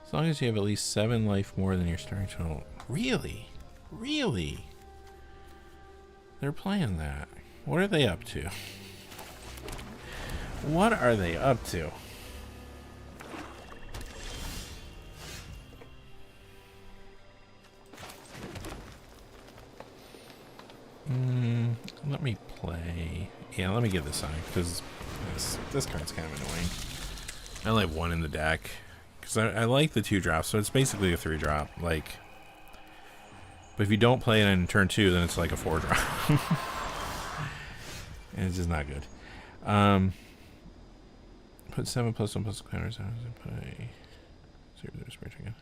As long as you have at least 7 life more than your starting total. Really? Really? They're playing that. What are they up to? What are they up to? Let me play. Yeah, let me get this on because this card's kind of annoying. I only have one in the deck because I like the 2-drop, so it's basically a 3-drop. Like, but if you don't play it in turn 2, then it's like a 4-drop, and it's just not good. Put 7+1+ counters on. Put a 0 spray again.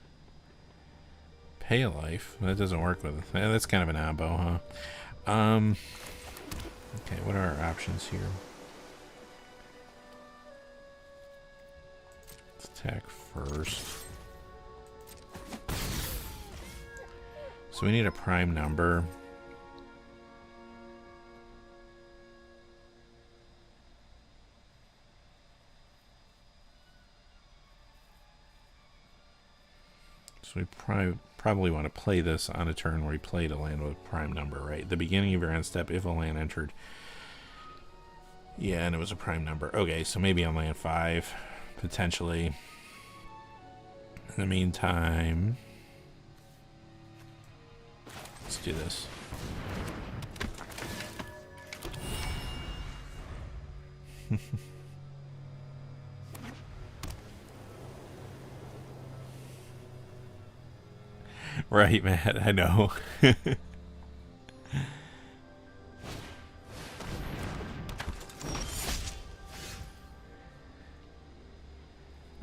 Pay a life. That doesn't work with it. That's kind of an ambo, huh? Okay, what are our options here? Let's attack first. So we need a prime number. So we probably want to play this on a turn where we played a land with prime number, right? The beginning of your end step, if a land entered. Yeah, and it was a prime number. Okay, so maybe on land 5, potentially. In the meantime, let's do this. Right, Matt, I know.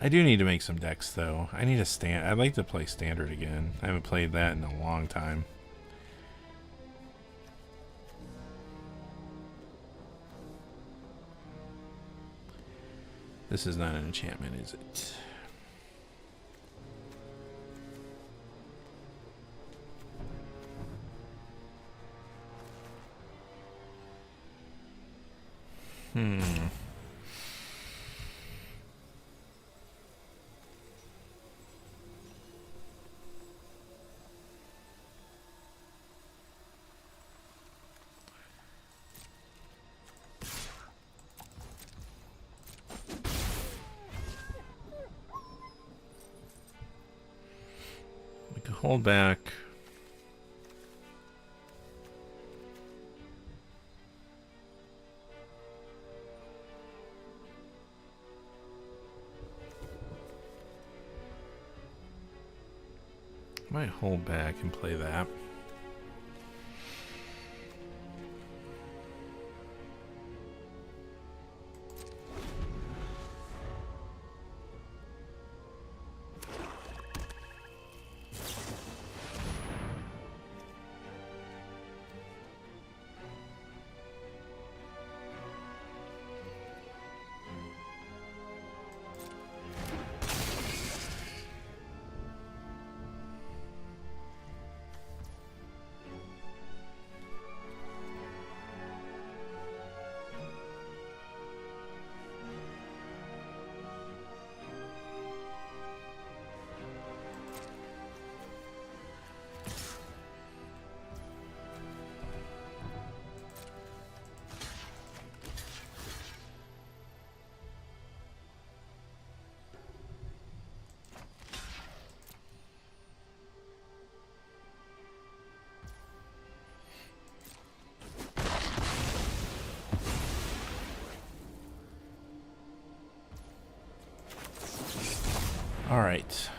I do need to make some decks, though. I need a I'd like to play Standard again. I haven't played that in a long time. This is not an enchantment, is it? We can hold back. Might hold back and play that. All right.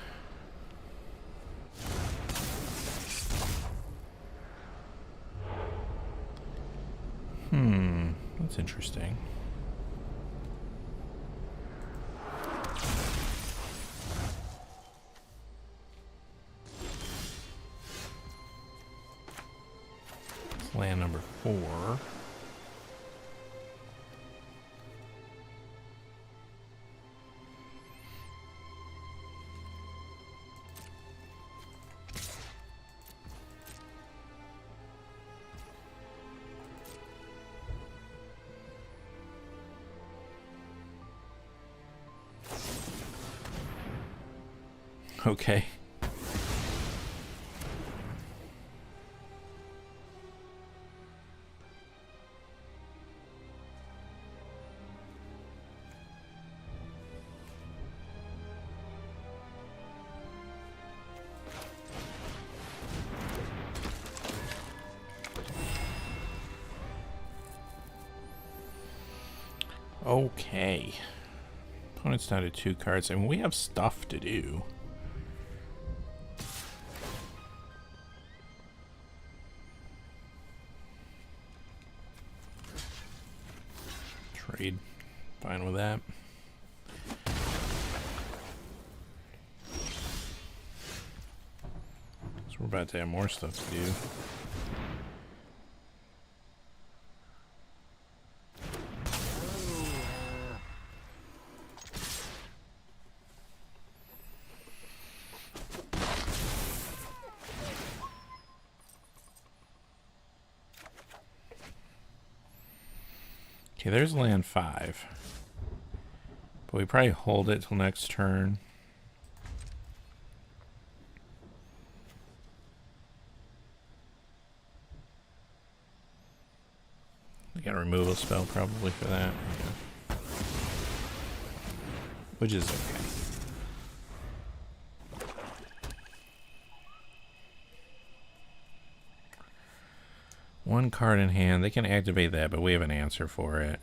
That's interesting. It's land number 4. Okay. Okay. Opponent's down to 2 cards, and we have stuff to do. Trade. Fine with that. So we're about to have more stuff to do. Okay, there's land 5. But we probably hold it till next turn. We got a removal spell probably for that. Yeah. Which is okay. One card in hand. They can activate that, but we have an answer for it.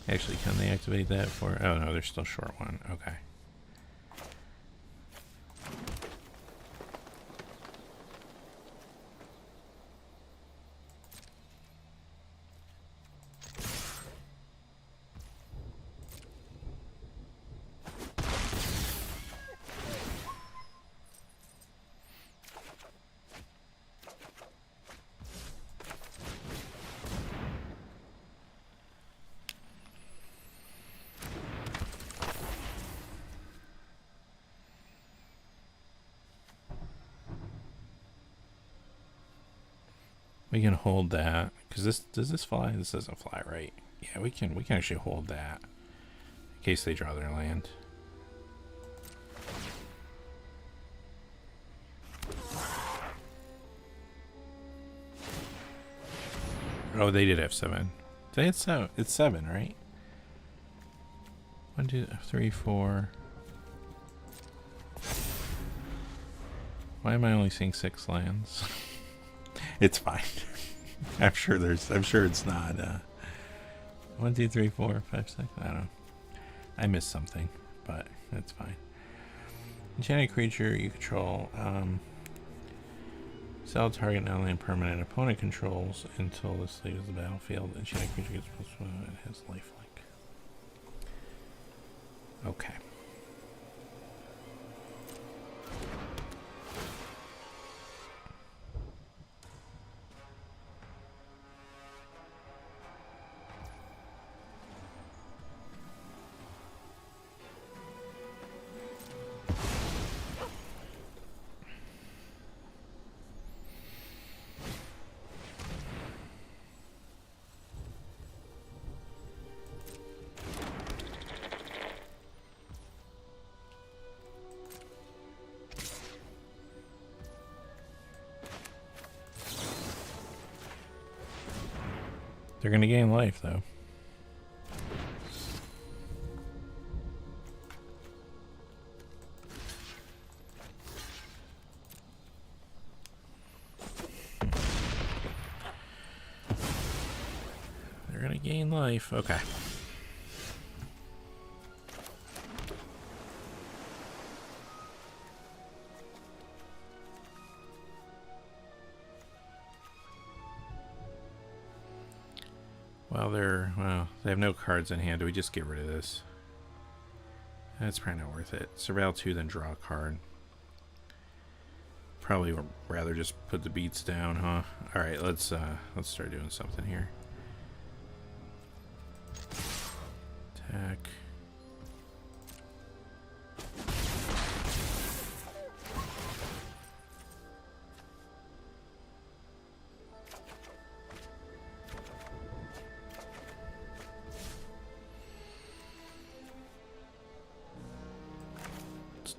Actually, can they activate that for... Oh, no, they're still short one. Okay. We can hold that because this does this fly? This doesn't fly, right? Yeah, we can actually hold that in case they draw their land. Oh, they did have 7. They had 7. It's 7, right? 1, 2, 3, 4. Why am I only seeing 6 lands? It's fine. I'm sure it's not 1, 2, 3, 4, 5, 6. I don't know. I missed something, but that's fine. Enchanted creature you control. Sell target non-land permanent opponent controls until this leaves the battlefield. Enchanted creature gets +1 and has lifelink. Okay. They're going to gain life, though. They're going to gain life. Okay. Well, they have no cards in hand. Do we just get rid of this? That's probably not worth it. Surveil 2, then draw a card. Probably would rather just put the beats down, huh? All right, let's start doing something here. Attack.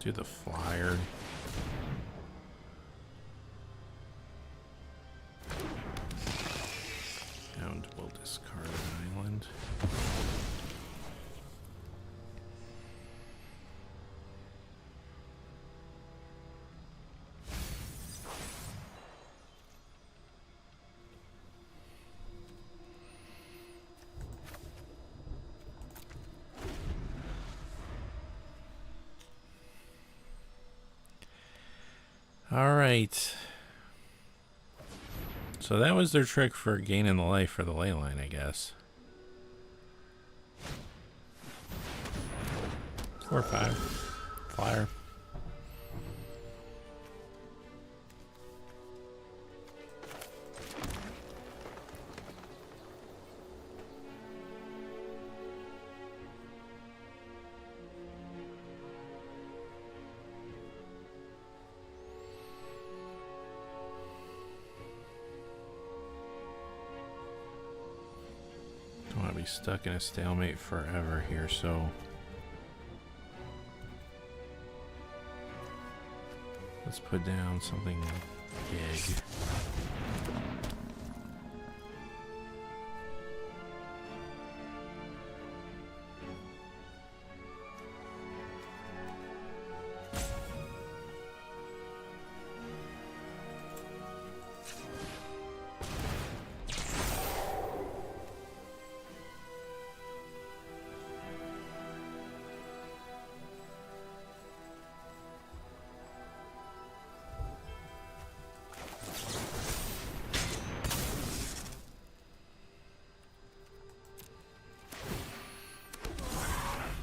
Do the flyer. And we'll discard an island. All right. So that was their trick for gaining the life for the ley line, I guess. 4 or 5. Flyer. Don't want to be stuck in a stalemate forever here, so let's put down something big.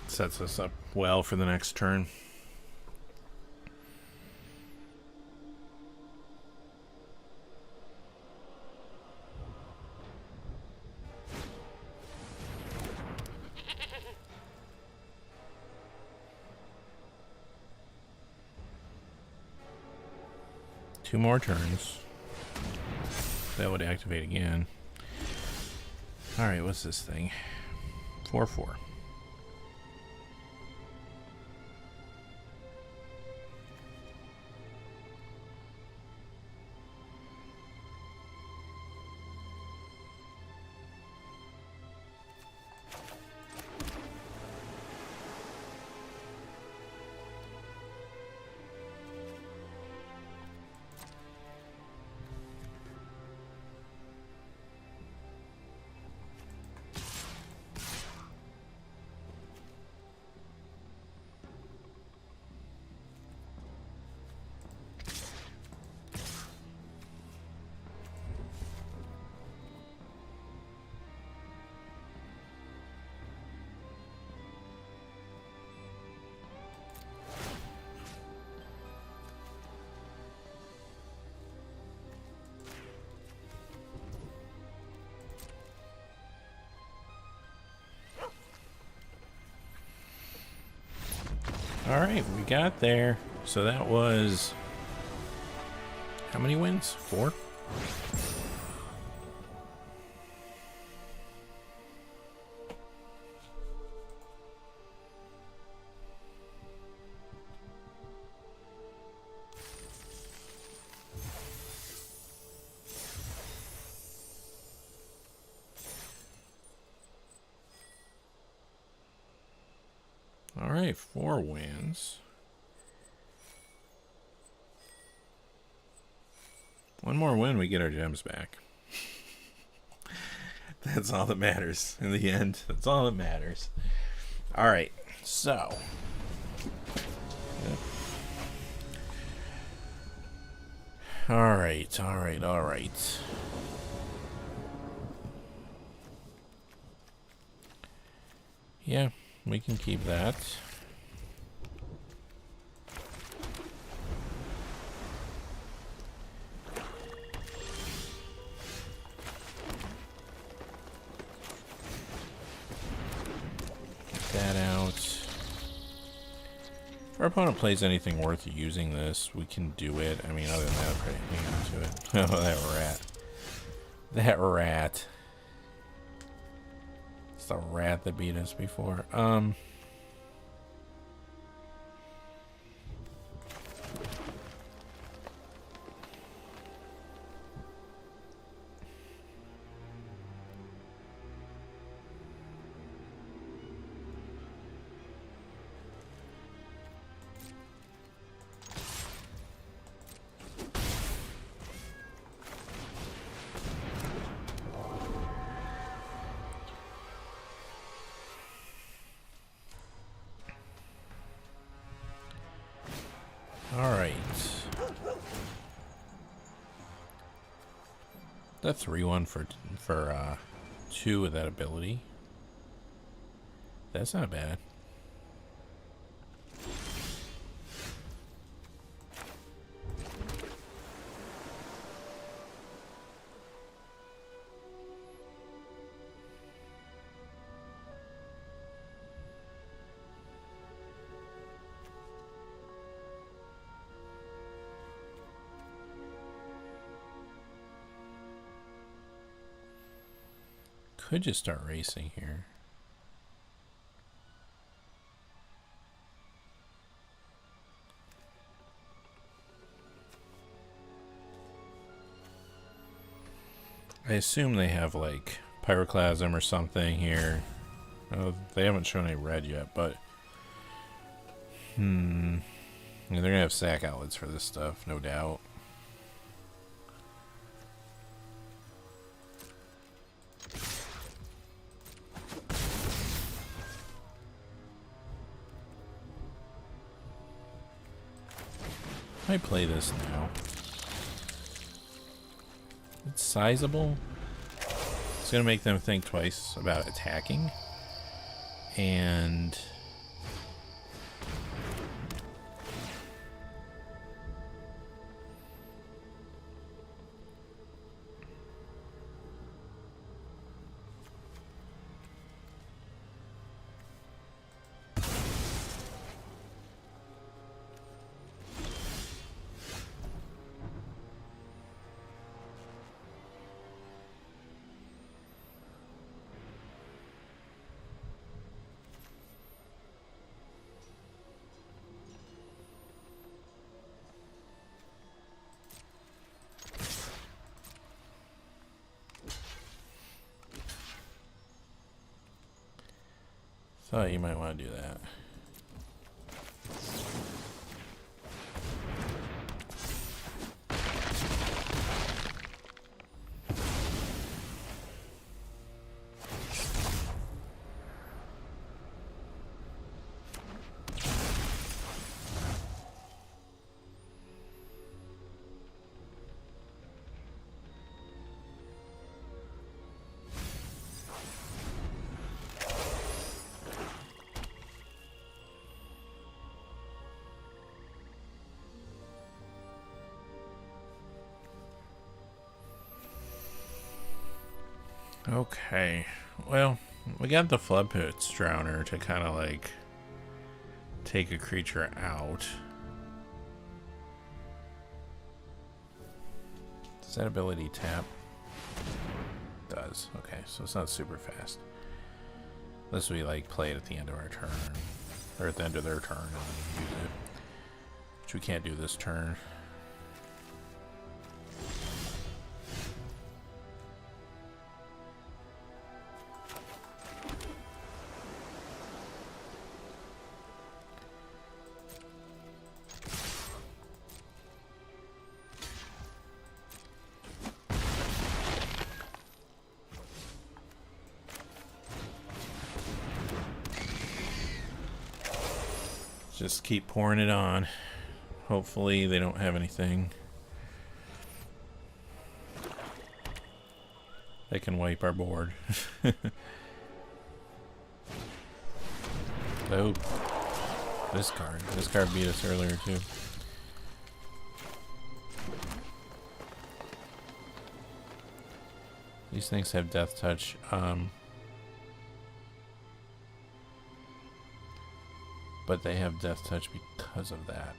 Sets us up well for the next turn. Two more turns. That would activate again. Alright, what's this thing? 4/4. All right, we got there. So that was how many wins? 4? All right, 4 wins. One more win, we get our gems back. That's all that matters in the end. That's all that matters. All right, so. All right, all right, all right. Yeah. We can keep that. Get that out. If our opponent plays anything worth using this, we can do it. I mean, other than that, probably hang on to it. Oh, that rat. That rat. The rat that beat us before. The 3/1 for 2 with that ability. That's not bad. Could just start racing here. I assume they have like pyroclasm or something here. Oh, they haven't shown any red yet, but they're gonna have sack outlets for this stuff, no doubt. I play this now. It's sizable. It's gonna make them think twice about attacking. And thought you might want to do that. Okay, well, we got the Floodpits Drowner to kind of like take a creature out. Does that ability tap? Does. Okay, so it's not super fast. Unless we like play it at the end of our turn, or at the end of their turn and use it, which we can't do this turn. Just keep pouring it on. Hopefully they don't have anything that can wipe our board. Oh, this card beat us earlier too. These things have death touch. But they have death touch because of that.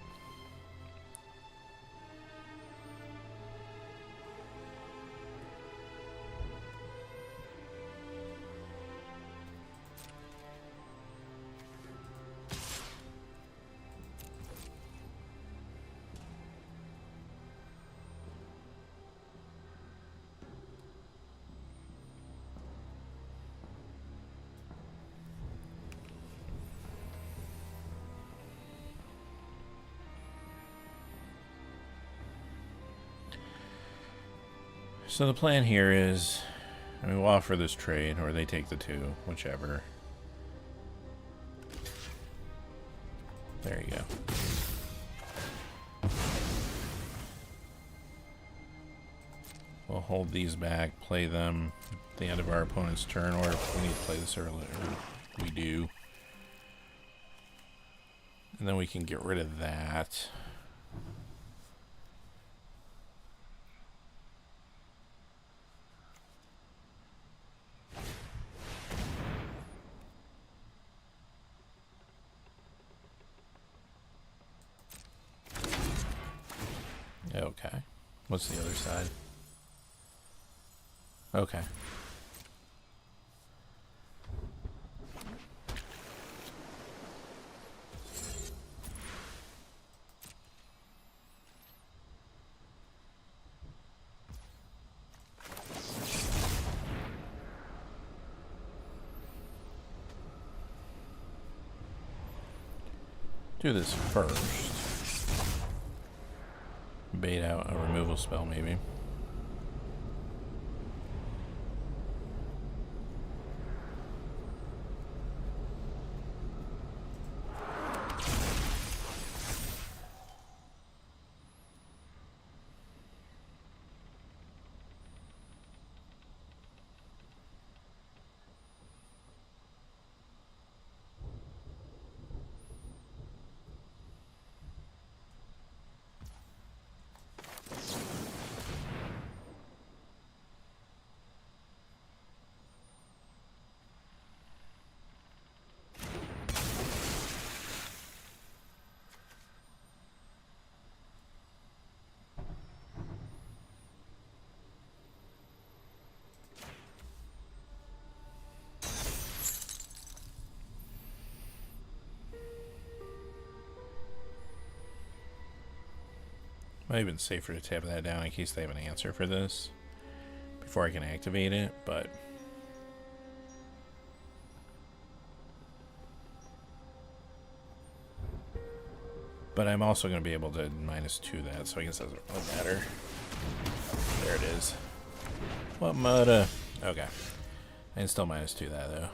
So the plan here is, I mean, we'll offer this trade, or they take the 2, whichever. There you go. We'll hold these back, play them at the end of our opponent's turn, or if we need to play this earlier, we do. And then we can get rid of that. Okay. What's the other side? Okay. Do this first. Bait out a removal spell, maybe. Might have been safer to tap that down in case they have an answer for this before I can activate it, but I'm also going to be able to -2 that, so I guess that doesn't really matter. There it is. What mudda? Okay. I can still -2 that though.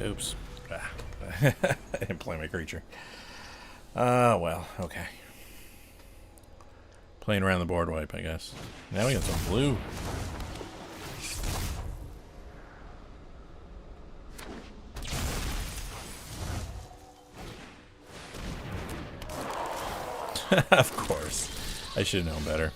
Oops. I didn't play my creature. Well, okay. Playing around the board wipe, I guess. Now we got some blue. Of course. I should have known better.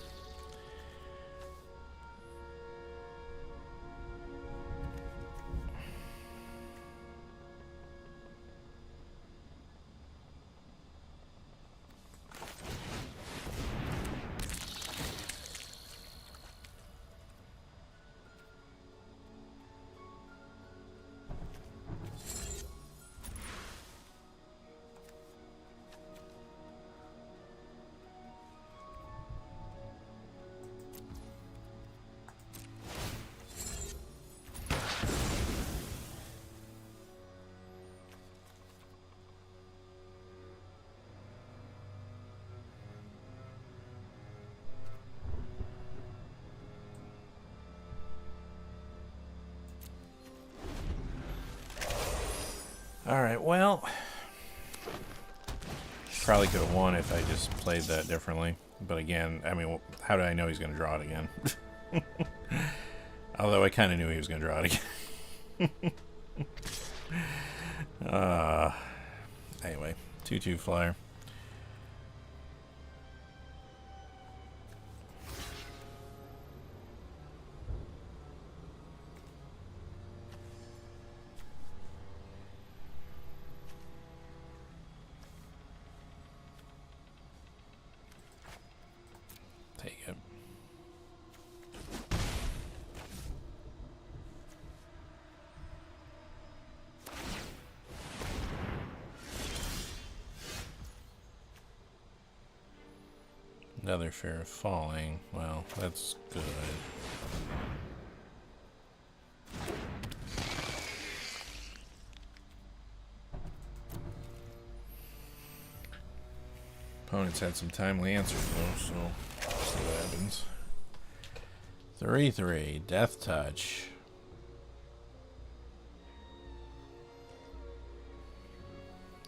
Alright, well, probably could have won if I just played that differently. But again, I mean, how did I know he's going to draw it again? Although I kind of knew he was going to draw it again. Anyway, 2/2 flyer. Take it. Another fear of falling. Well, that's good. Opponents had some timely answers though, so we'll see what happens. 3/3, Death Touch.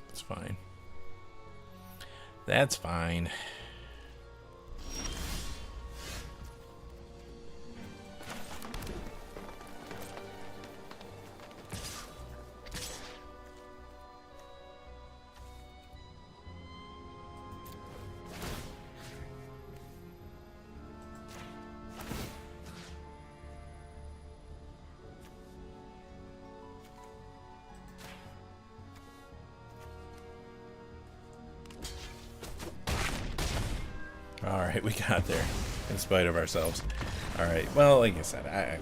That's fine. That's fine. Alright, we got there, in spite of ourselves. Alright, well, like I said,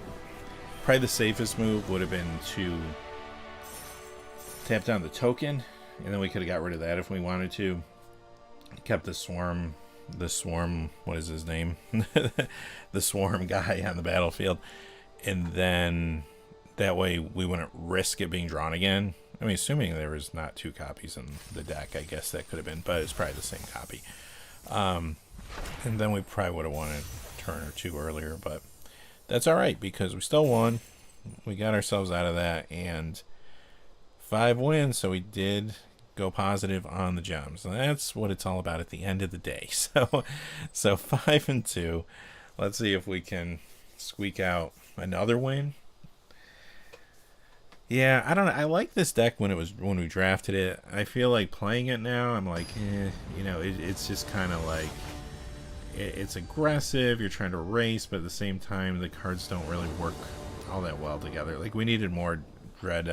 probably the safest move would have been to tap down the token, and then we could have got rid of that if we wanted to. Kept the swarm, what is his name? The swarm guy on the battlefield. And then, that way we wouldn't risk it being drawn again. I mean, assuming there was not 2 copies in the deck, I guess that could have been, but it's probably the same copy. And then we probably would have won a turn or 2 earlier, but that's alright because we still won. We got ourselves out of that, and 5 wins, so we did go positive on the gems. And that's what it's all about at the end of the day. So 5 and 2. Let's see if we can squeak out another win. Yeah, I don't know. I like this deck when we drafted it. I feel like playing it now, I'm like, you know, it's just kind of like, it's aggressive. You're trying to race, but at the same time, the cards don't really work all that well together. Like, we needed more Dread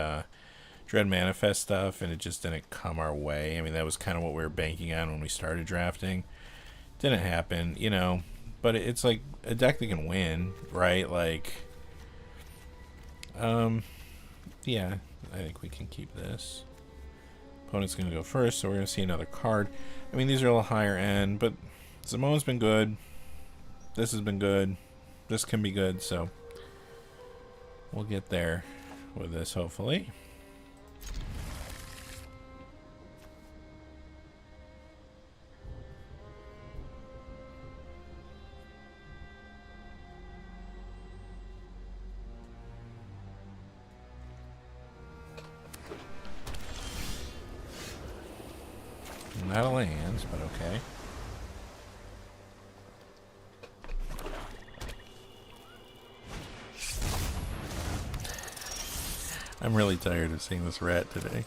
Manifest stuff, and it just didn't come our way. I mean, that was kind of what we were banking on when we started drafting. Didn't happen, you know, but it's like a deck that can win, right? Like, yeah, I think we can keep this. Opponent's going to go first, so we're going to see another card. I mean, these are a little higher end, but Zimon's been good. This has been good. This can be good, so we'll get there with this, hopefully. Not a land, but okay. I'm really tired of seeing this rat today.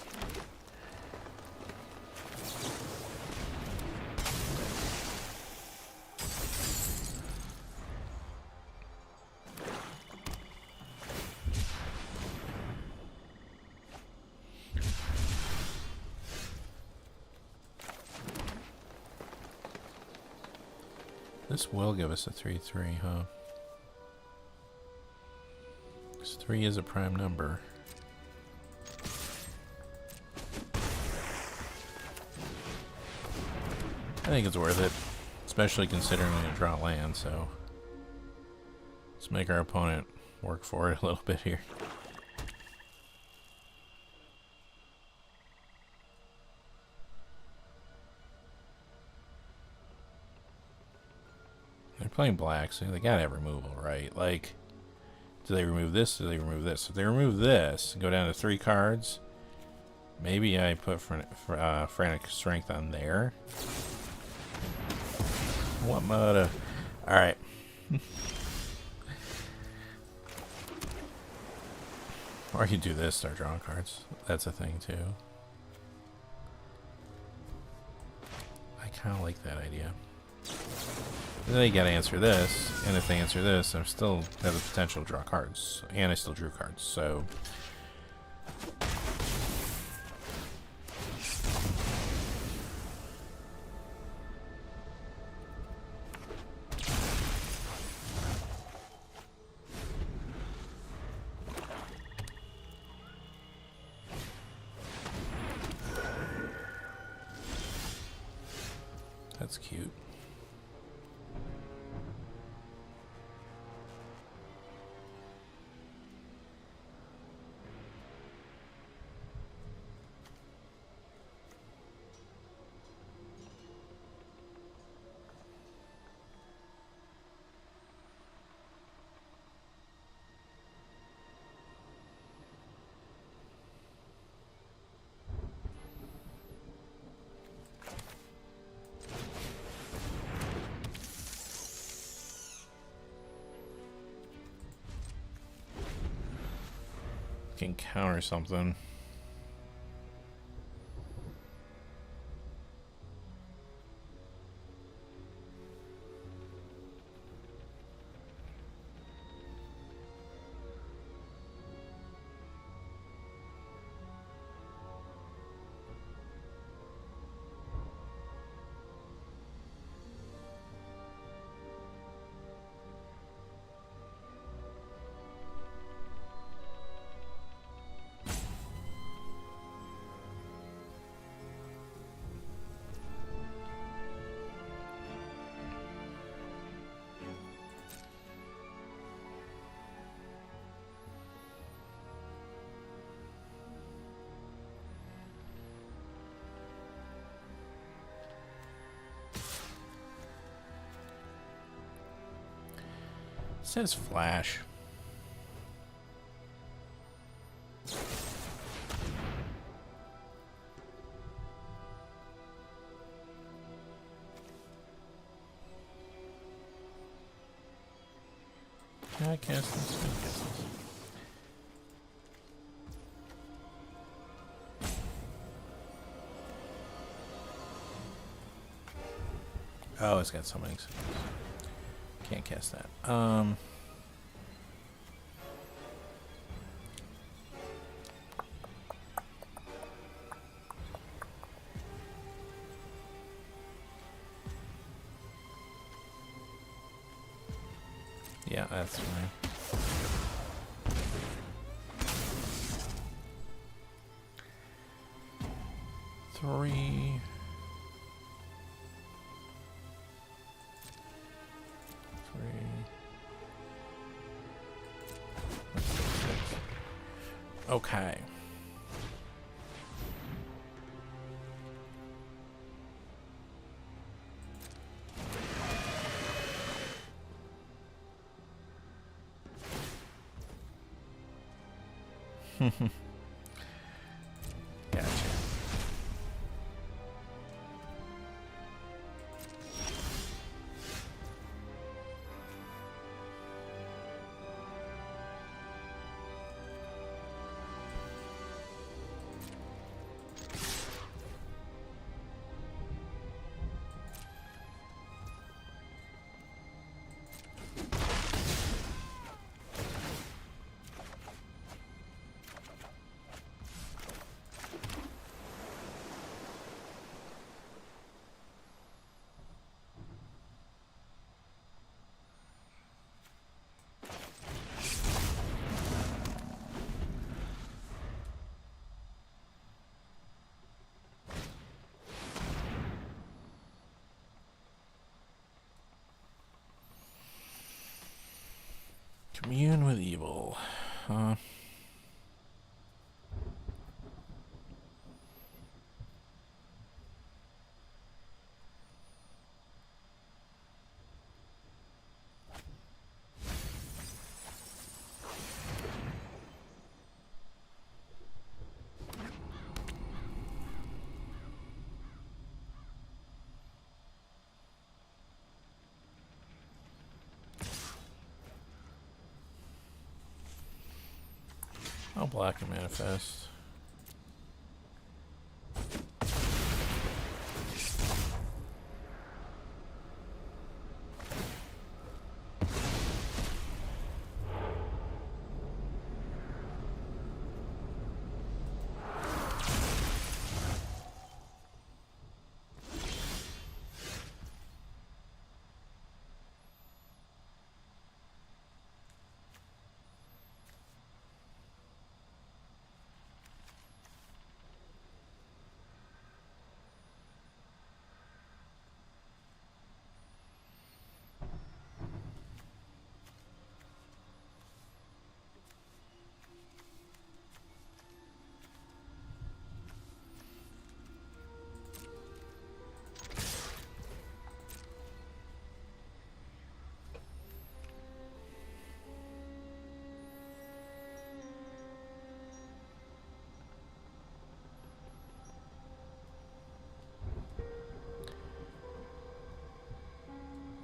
This will give us a 3/3, huh? Because 3 is a prime number. I think it's worth it, especially considering we're going to draw land, so let's make our opponent work for it a little bit here. They're playing black, so they gotta have removal, right? Like, do they remove this? Do they remove this? If they remove this and go down to 3 cards, maybe I put Frantic Strength on there. What mode? Alright. Or I could do this, start drawing cards. That's a thing, too. I kind of like that idea. Then they gotta answer this, and if they answer this, I still have the potential to draw cards. And I still drew cards, so... That's cute. can counter something. It says flash. Can I cast this? Oh, it's got so many. Can't cast that. Yeah, that's fine. Three. Okay. Gotcha. Commune with evil. I'll block and manifest.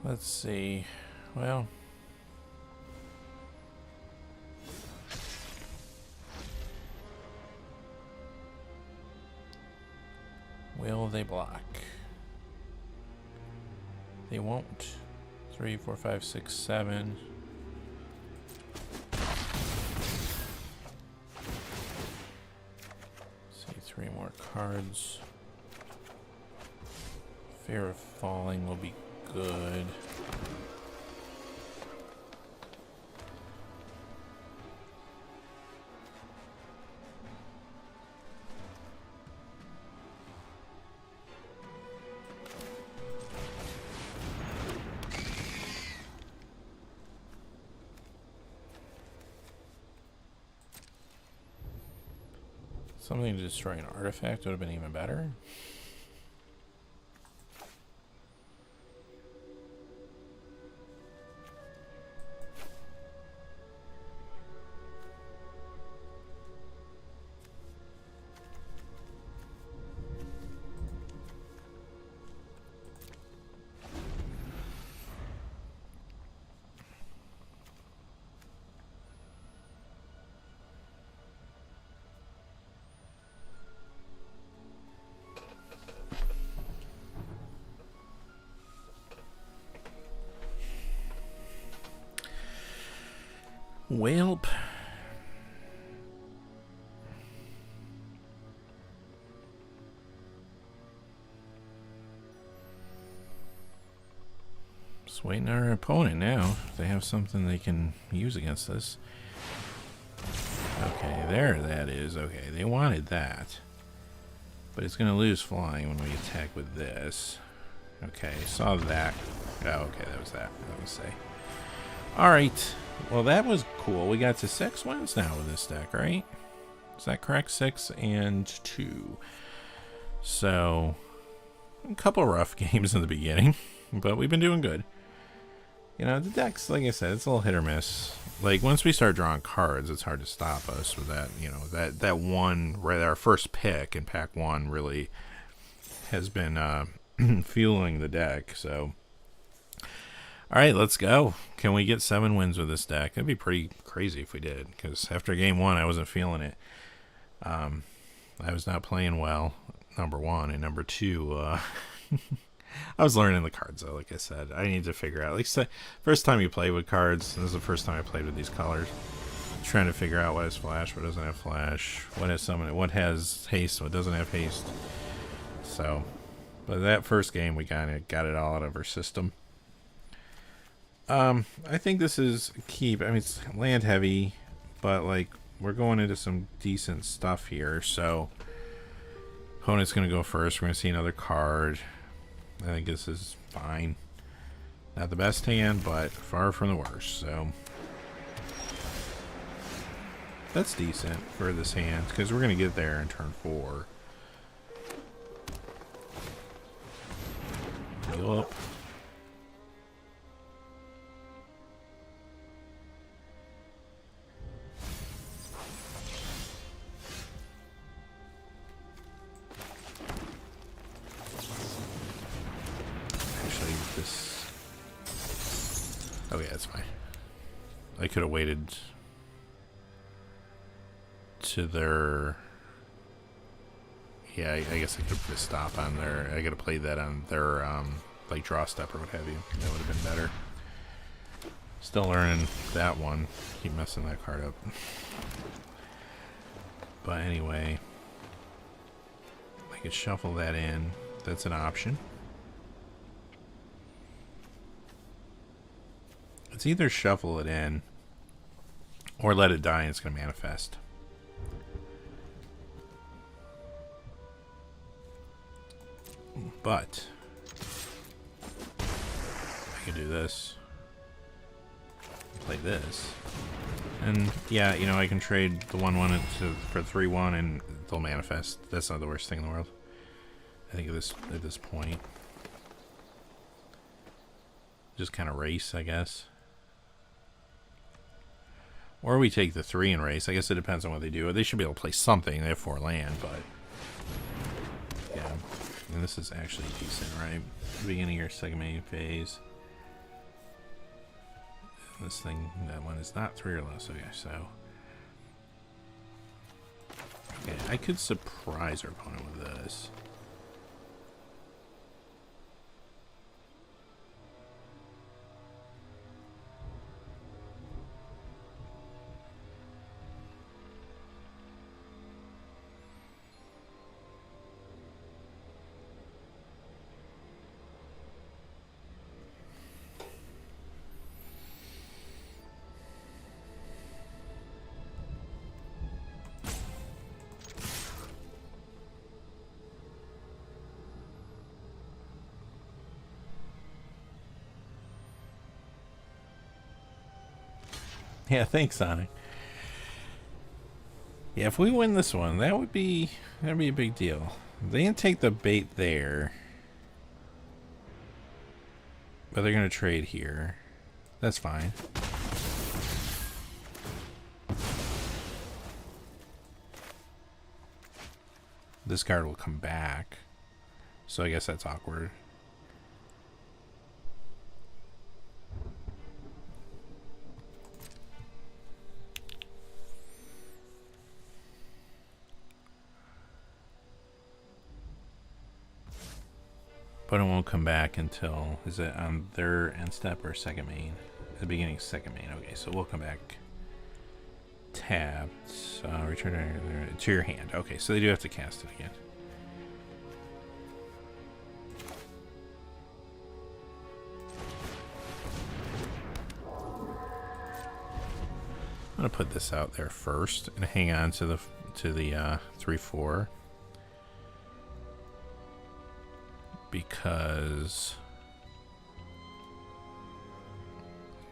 Let's see. Well, they block? They won't. 3, 4, 5, 6, 7. See, 3 more cards. Fear of falling will be good. Something to destroy an artifact would have been even better. Welp. Just waiting on our opponent now. If they have something they can use against us. Okay, there that is. Okay, they wanted that. But it's going to lose flying when we attack with this. Okay, saw that. Oh, okay, that was that. I was say. Alright. Well, that was cool. We got to 6 wins now with this deck, right? Is that correct? 6 and 2. So, a couple rough games in the beginning, but we've been doing good. You know, the deck's, like I said, it's a little hit or miss. Like, once we start drawing cards, it's hard to stop us with that, you know, that one, right, our first pick in pack 1 really has been fueling the deck, so... Alright, let's go. Can we get 7 wins with this deck? That'd be pretty crazy if we did, because after game 1, I wasn't feeling it. I was not playing well, number 1, and number 2, I was learning the cards, though, like I said. I need to figure out, like, first time you play with cards, this is the first time I played with these colors. Trying to figure out what has flash, what doesn't have flash, what has summon, what has haste, what doesn't have haste. So, but that first game, we kind of got it all out of our system. I think this is keep. I mean, it's land heavy, but like we're going into some decent stuff here. So, opponent's gonna go first. We're gonna see another card. I think this is fine. Not the best hand, but far from the worst. So, that's decent for this hand because we're gonna get there in turn 4. Heal up. Oh yeah, it's fine. I could have waited to their... Yeah, I guess I could have put a stop on their... I could have played that on their, like, draw step or what have you. That would have been better. Still learning that one. Keep messing that card up. But anyway, I could shuffle that in. That's an option. It's either shuffle it in or let it die and it's going to manifest. But I could do this, play this, and yeah, you know, I can trade the 1/1 for 3/1 and they'll manifest. That's not the worst thing in the world. I think at this point, just kind of race, I guess. Or we take the 3 and race. I guess it depends on what they do. They should be able to play something. They have 4 land, but yeah. And this is actually decent, right? Beginning of your second main phase. This thing, that one is not 3 or less. Okay, so okay, I could surprise our opponent with this. Yeah, thanks, Sonic. Yeah, if we win this one, that'd be a big deal. They didn't take the bait there, but they're gonna trade here. That's fine. This card will come back, so I guess that's awkward. But it won't come back until, is it on their end step or second main? At the beginning, second main. Okay, so we'll come back. Tapped. Return to your hand. Okay, so they do have to cast it again. I'm gonna put this out there first and hang on to the 3/4. Because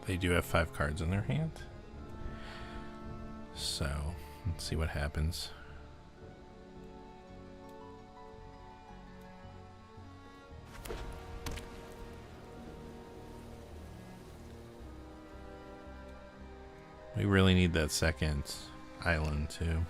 they do have 5 cards in their hand. So, let's see what happens. We really need that second island too.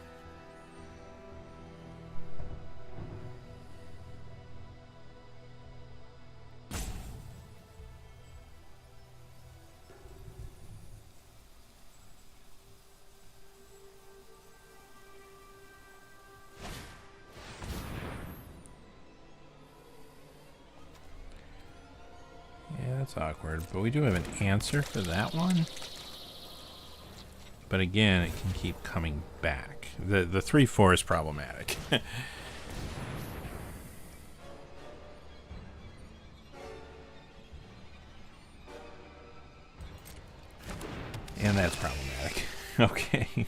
That's awkward, but we do have an answer for that one. But again, it can keep coming back. The 3/4 is problematic. And that's problematic. Okay.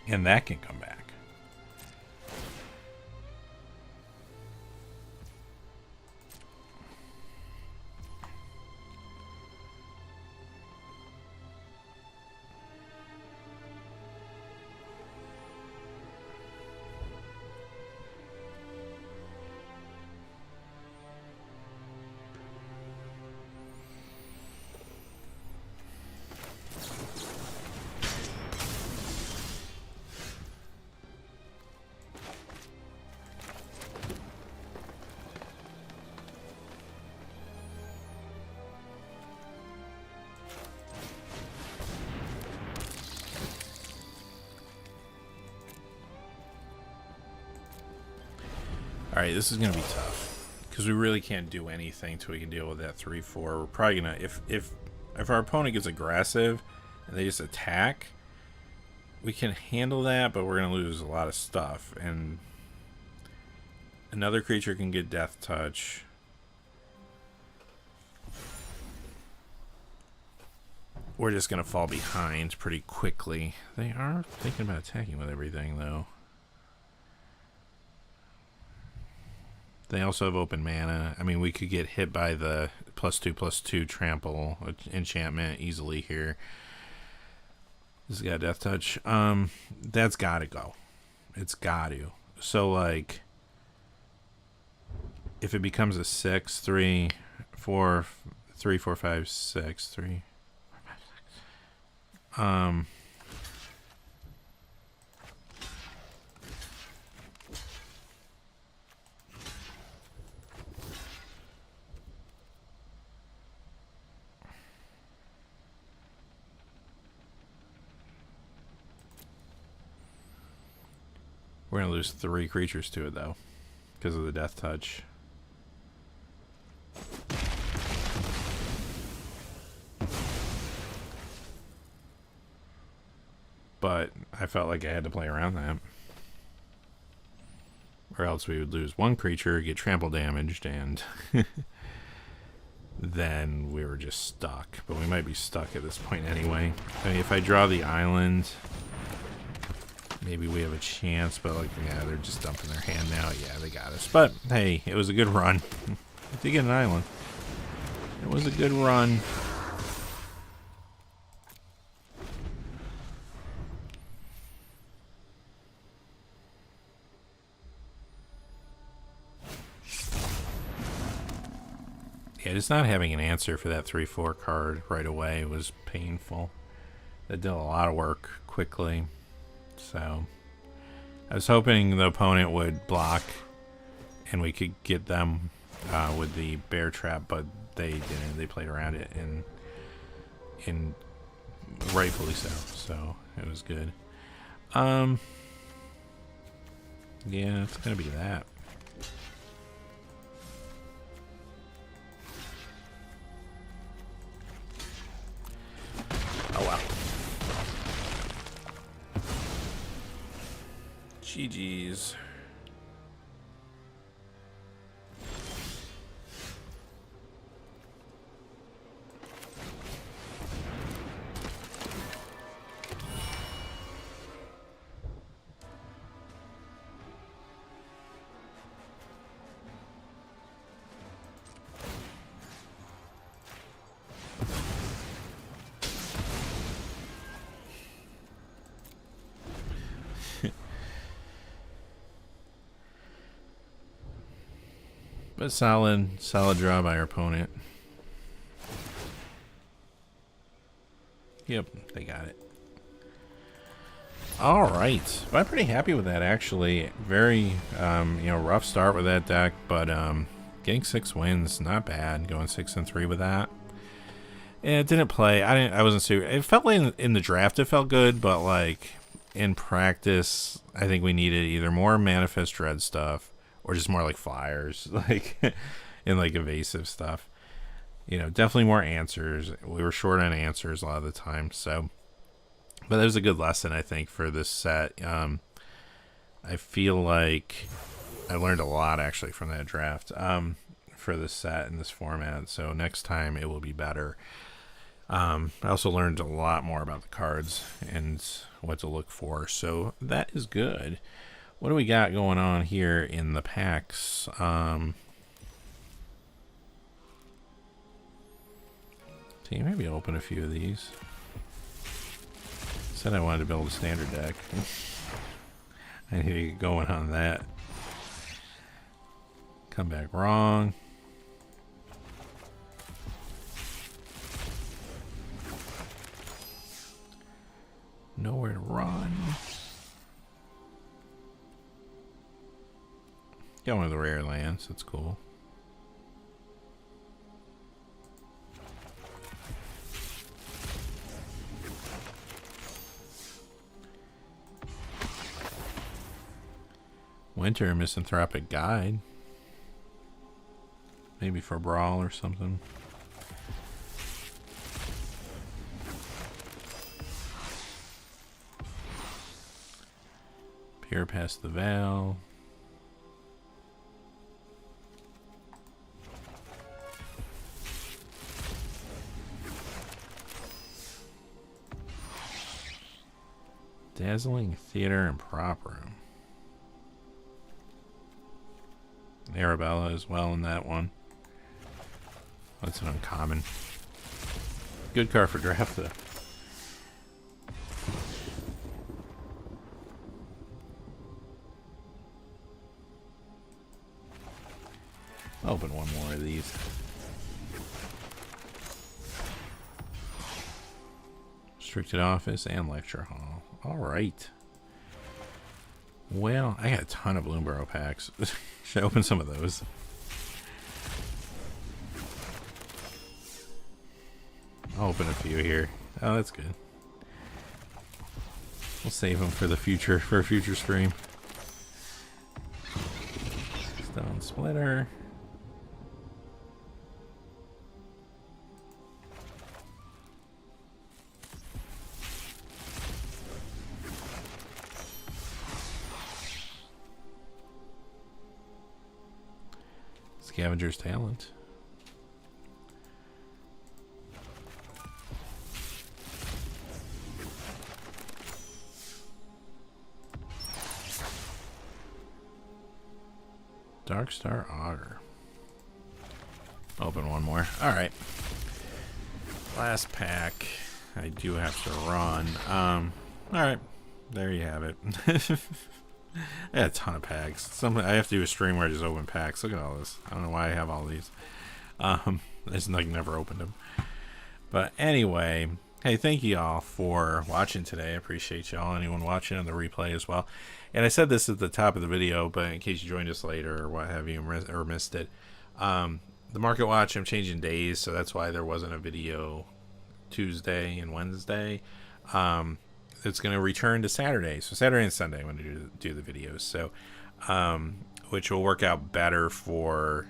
And that can come back. Alright, this is going to be tough. Because we really can't do anything until we can deal with that 3/4. We're probably going to... If our opponent gets aggressive and they just attack, we can handle that, but we're going to lose a lot of stuff. And another creature can get Death Touch. We're just going to fall behind pretty quickly. They are thinking about attacking with everything, though. They also have open mana. I mean, we could get hit by the +2/+2 trample enchantment easily here. This has got Death Touch. That's got to go. It's got to. So, like, if it becomes a 6, 3, 4, 3, 4, 5, 6, 3, 4, 5, 6. We're going to lose 3 creatures to it, though, because of the Death Touch. But I felt like I had to play around that. Or else we would lose 1 creature, get trample damaged, and then we were just stuck. But we might be stuck at this point anyway. I mean, if I draw the island... Maybe we have a chance, but like, yeah, they're just dumping their hand now. Yeah, they got us. But hey, it was a good run. We did get an island. It was a good run. Yeah, just not having an answer for that 3/4 card right away was painful. That did a lot of work quickly. So I was hoping the opponent would block and we could get them with the bear trap, but they didn't. They played around it, and rightfully so. So it was good. Yeah, it's gonna be that. Oh wow. GG's. But solid draw by our opponent. Yep, they got it. All right, well, I'm pretty happy with that actually. Very, rough start with that deck, but getting 6 wins, not bad. Going 6-3 with that. And it didn't play. I wasn't super. It felt like in the draft it felt good, but like in practice, I think we needed either more Manifest Dread stuff or just more like flyers, like and like evasive stuff. Definitely more answers. We were short on answers a lot of the time, so. But that was a good lesson, I think, for this set. I feel like I learned a lot actually from that draft for this set and this format. So next time it will be better. I also learned a lot more about the cards and what to look for. So that is good. What do we got going on here in the packs? See, maybe open a few of these. Said I wanted to build a standard deck. I need to get going on that. Come back wrong. Nowhere to run. Got one of the rare lands. That's cool. Winter Misanthropic Guide. Maybe for Brawl or something. Peer past the Veil. Dazzling Theater and Prop Room. Arabella as well in that one. That's an uncommon. Good card for draft though. I'll open one more of these. Restricted Office and Lecture Hall. Alright. Well, I got a ton of Bloomborough packs. Should I open some of those? I'll open a few here. Oh, that's good. We'll save them for the future, for a future stream. Stone Splitter. Scavenger's Talent. Darkstar Augur. Open one more. Alright. Last pack. I do have to run. Alright. There you have it. I had a ton of packs. I have to do a stream where I just open packs. Look at all this. I don't know why I have all these. It's like never opened them. But anyway, hey, thank you all for watching today. I appreciate y'all. Anyone watching on the replay as well. And I said this at the top of the video, but in case you joined us later or what have you, or missed it, the Market Watch, I'm changing days, so that's why there wasn't a video Tuesday and Wednesday. It's going to return to Saturday. So Saturday and Sunday I'm going to do the videos. So, which will work out better for,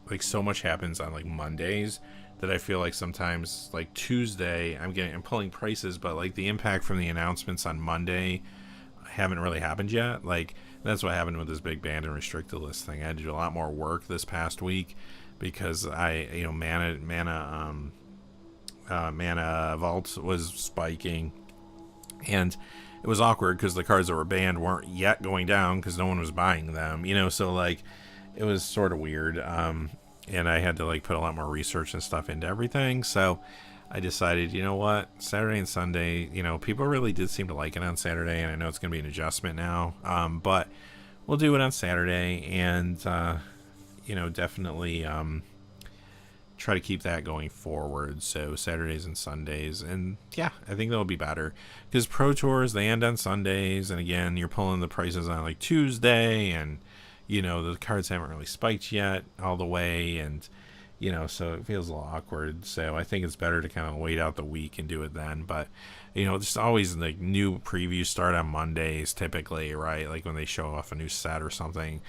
like, so much happens on like Mondays that I feel like sometimes like Tuesday I'm pulling prices, but like the impact from the announcements on Monday haven't really happened yet. Like that's what happened with this big banned and restricted list thing. I had to do a lot more work this past week because mana vault was spiking, and it was awkward because the cards that were banned weren't yet going down because no one was buying them, so like it was sort of weird. And I had to like put a lot more research and stuff into everything. So I decided, you know what, Saturday and Sunday, people really did seem to like it on Saturday, and I know it's going to be an adjustment now. But we'll do it on Saturday, and, definitely try to keep that going forward. So Saturdays and Sundays, and yeah, I think that'll be better because Pro Tours, they end on Sundays. And again, you're pulling the prices on like Tuesday, and the cards haven't really spiked yet all the way, and so it feels a little awkward. So I think it's better to kind of wait out the week and do it then. But there's always like new previews start on Mondays typically, right? Like when they show off a new set or something.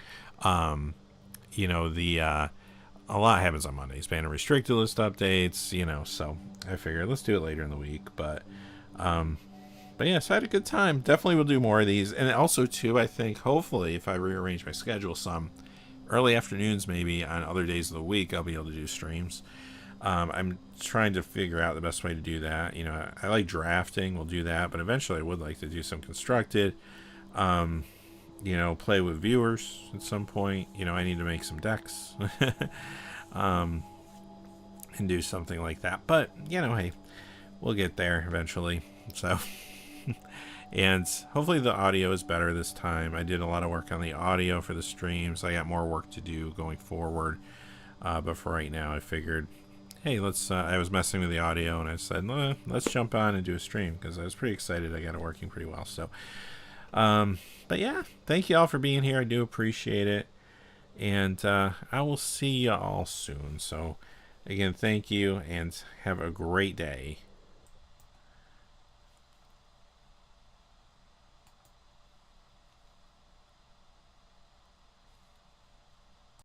A lot happens on Mondays, ban and restricted list updates, so I figured let's do it later in the week. But yeah, so I had a good time. Definitely will do more of these. And also, too, I think, hopefully, if I rearrange my schedule some, early afternoons maybe on other days of the week, I'll be able to do streams. I'm trying to figure out the best way to do that. I like drafting. We'll do that. But eventually I would like to do some constructed. Play with viewers at some point. I need to make some decks. And do something like that. But, hey, we'll get there eventually. So... And hopefully the audio is better this time. I did a lot of work on the audio for the streams. I got more work to do going forward. But for right now, I figured, hey, I was messing with the audio, and I said, let's jump on and do a stream because I was pretty excited. I got it working pretty well. So, but yeah, thank you all for being here. I do appreciate it. And I will see you all soon. So, again, thank you, and have a great day.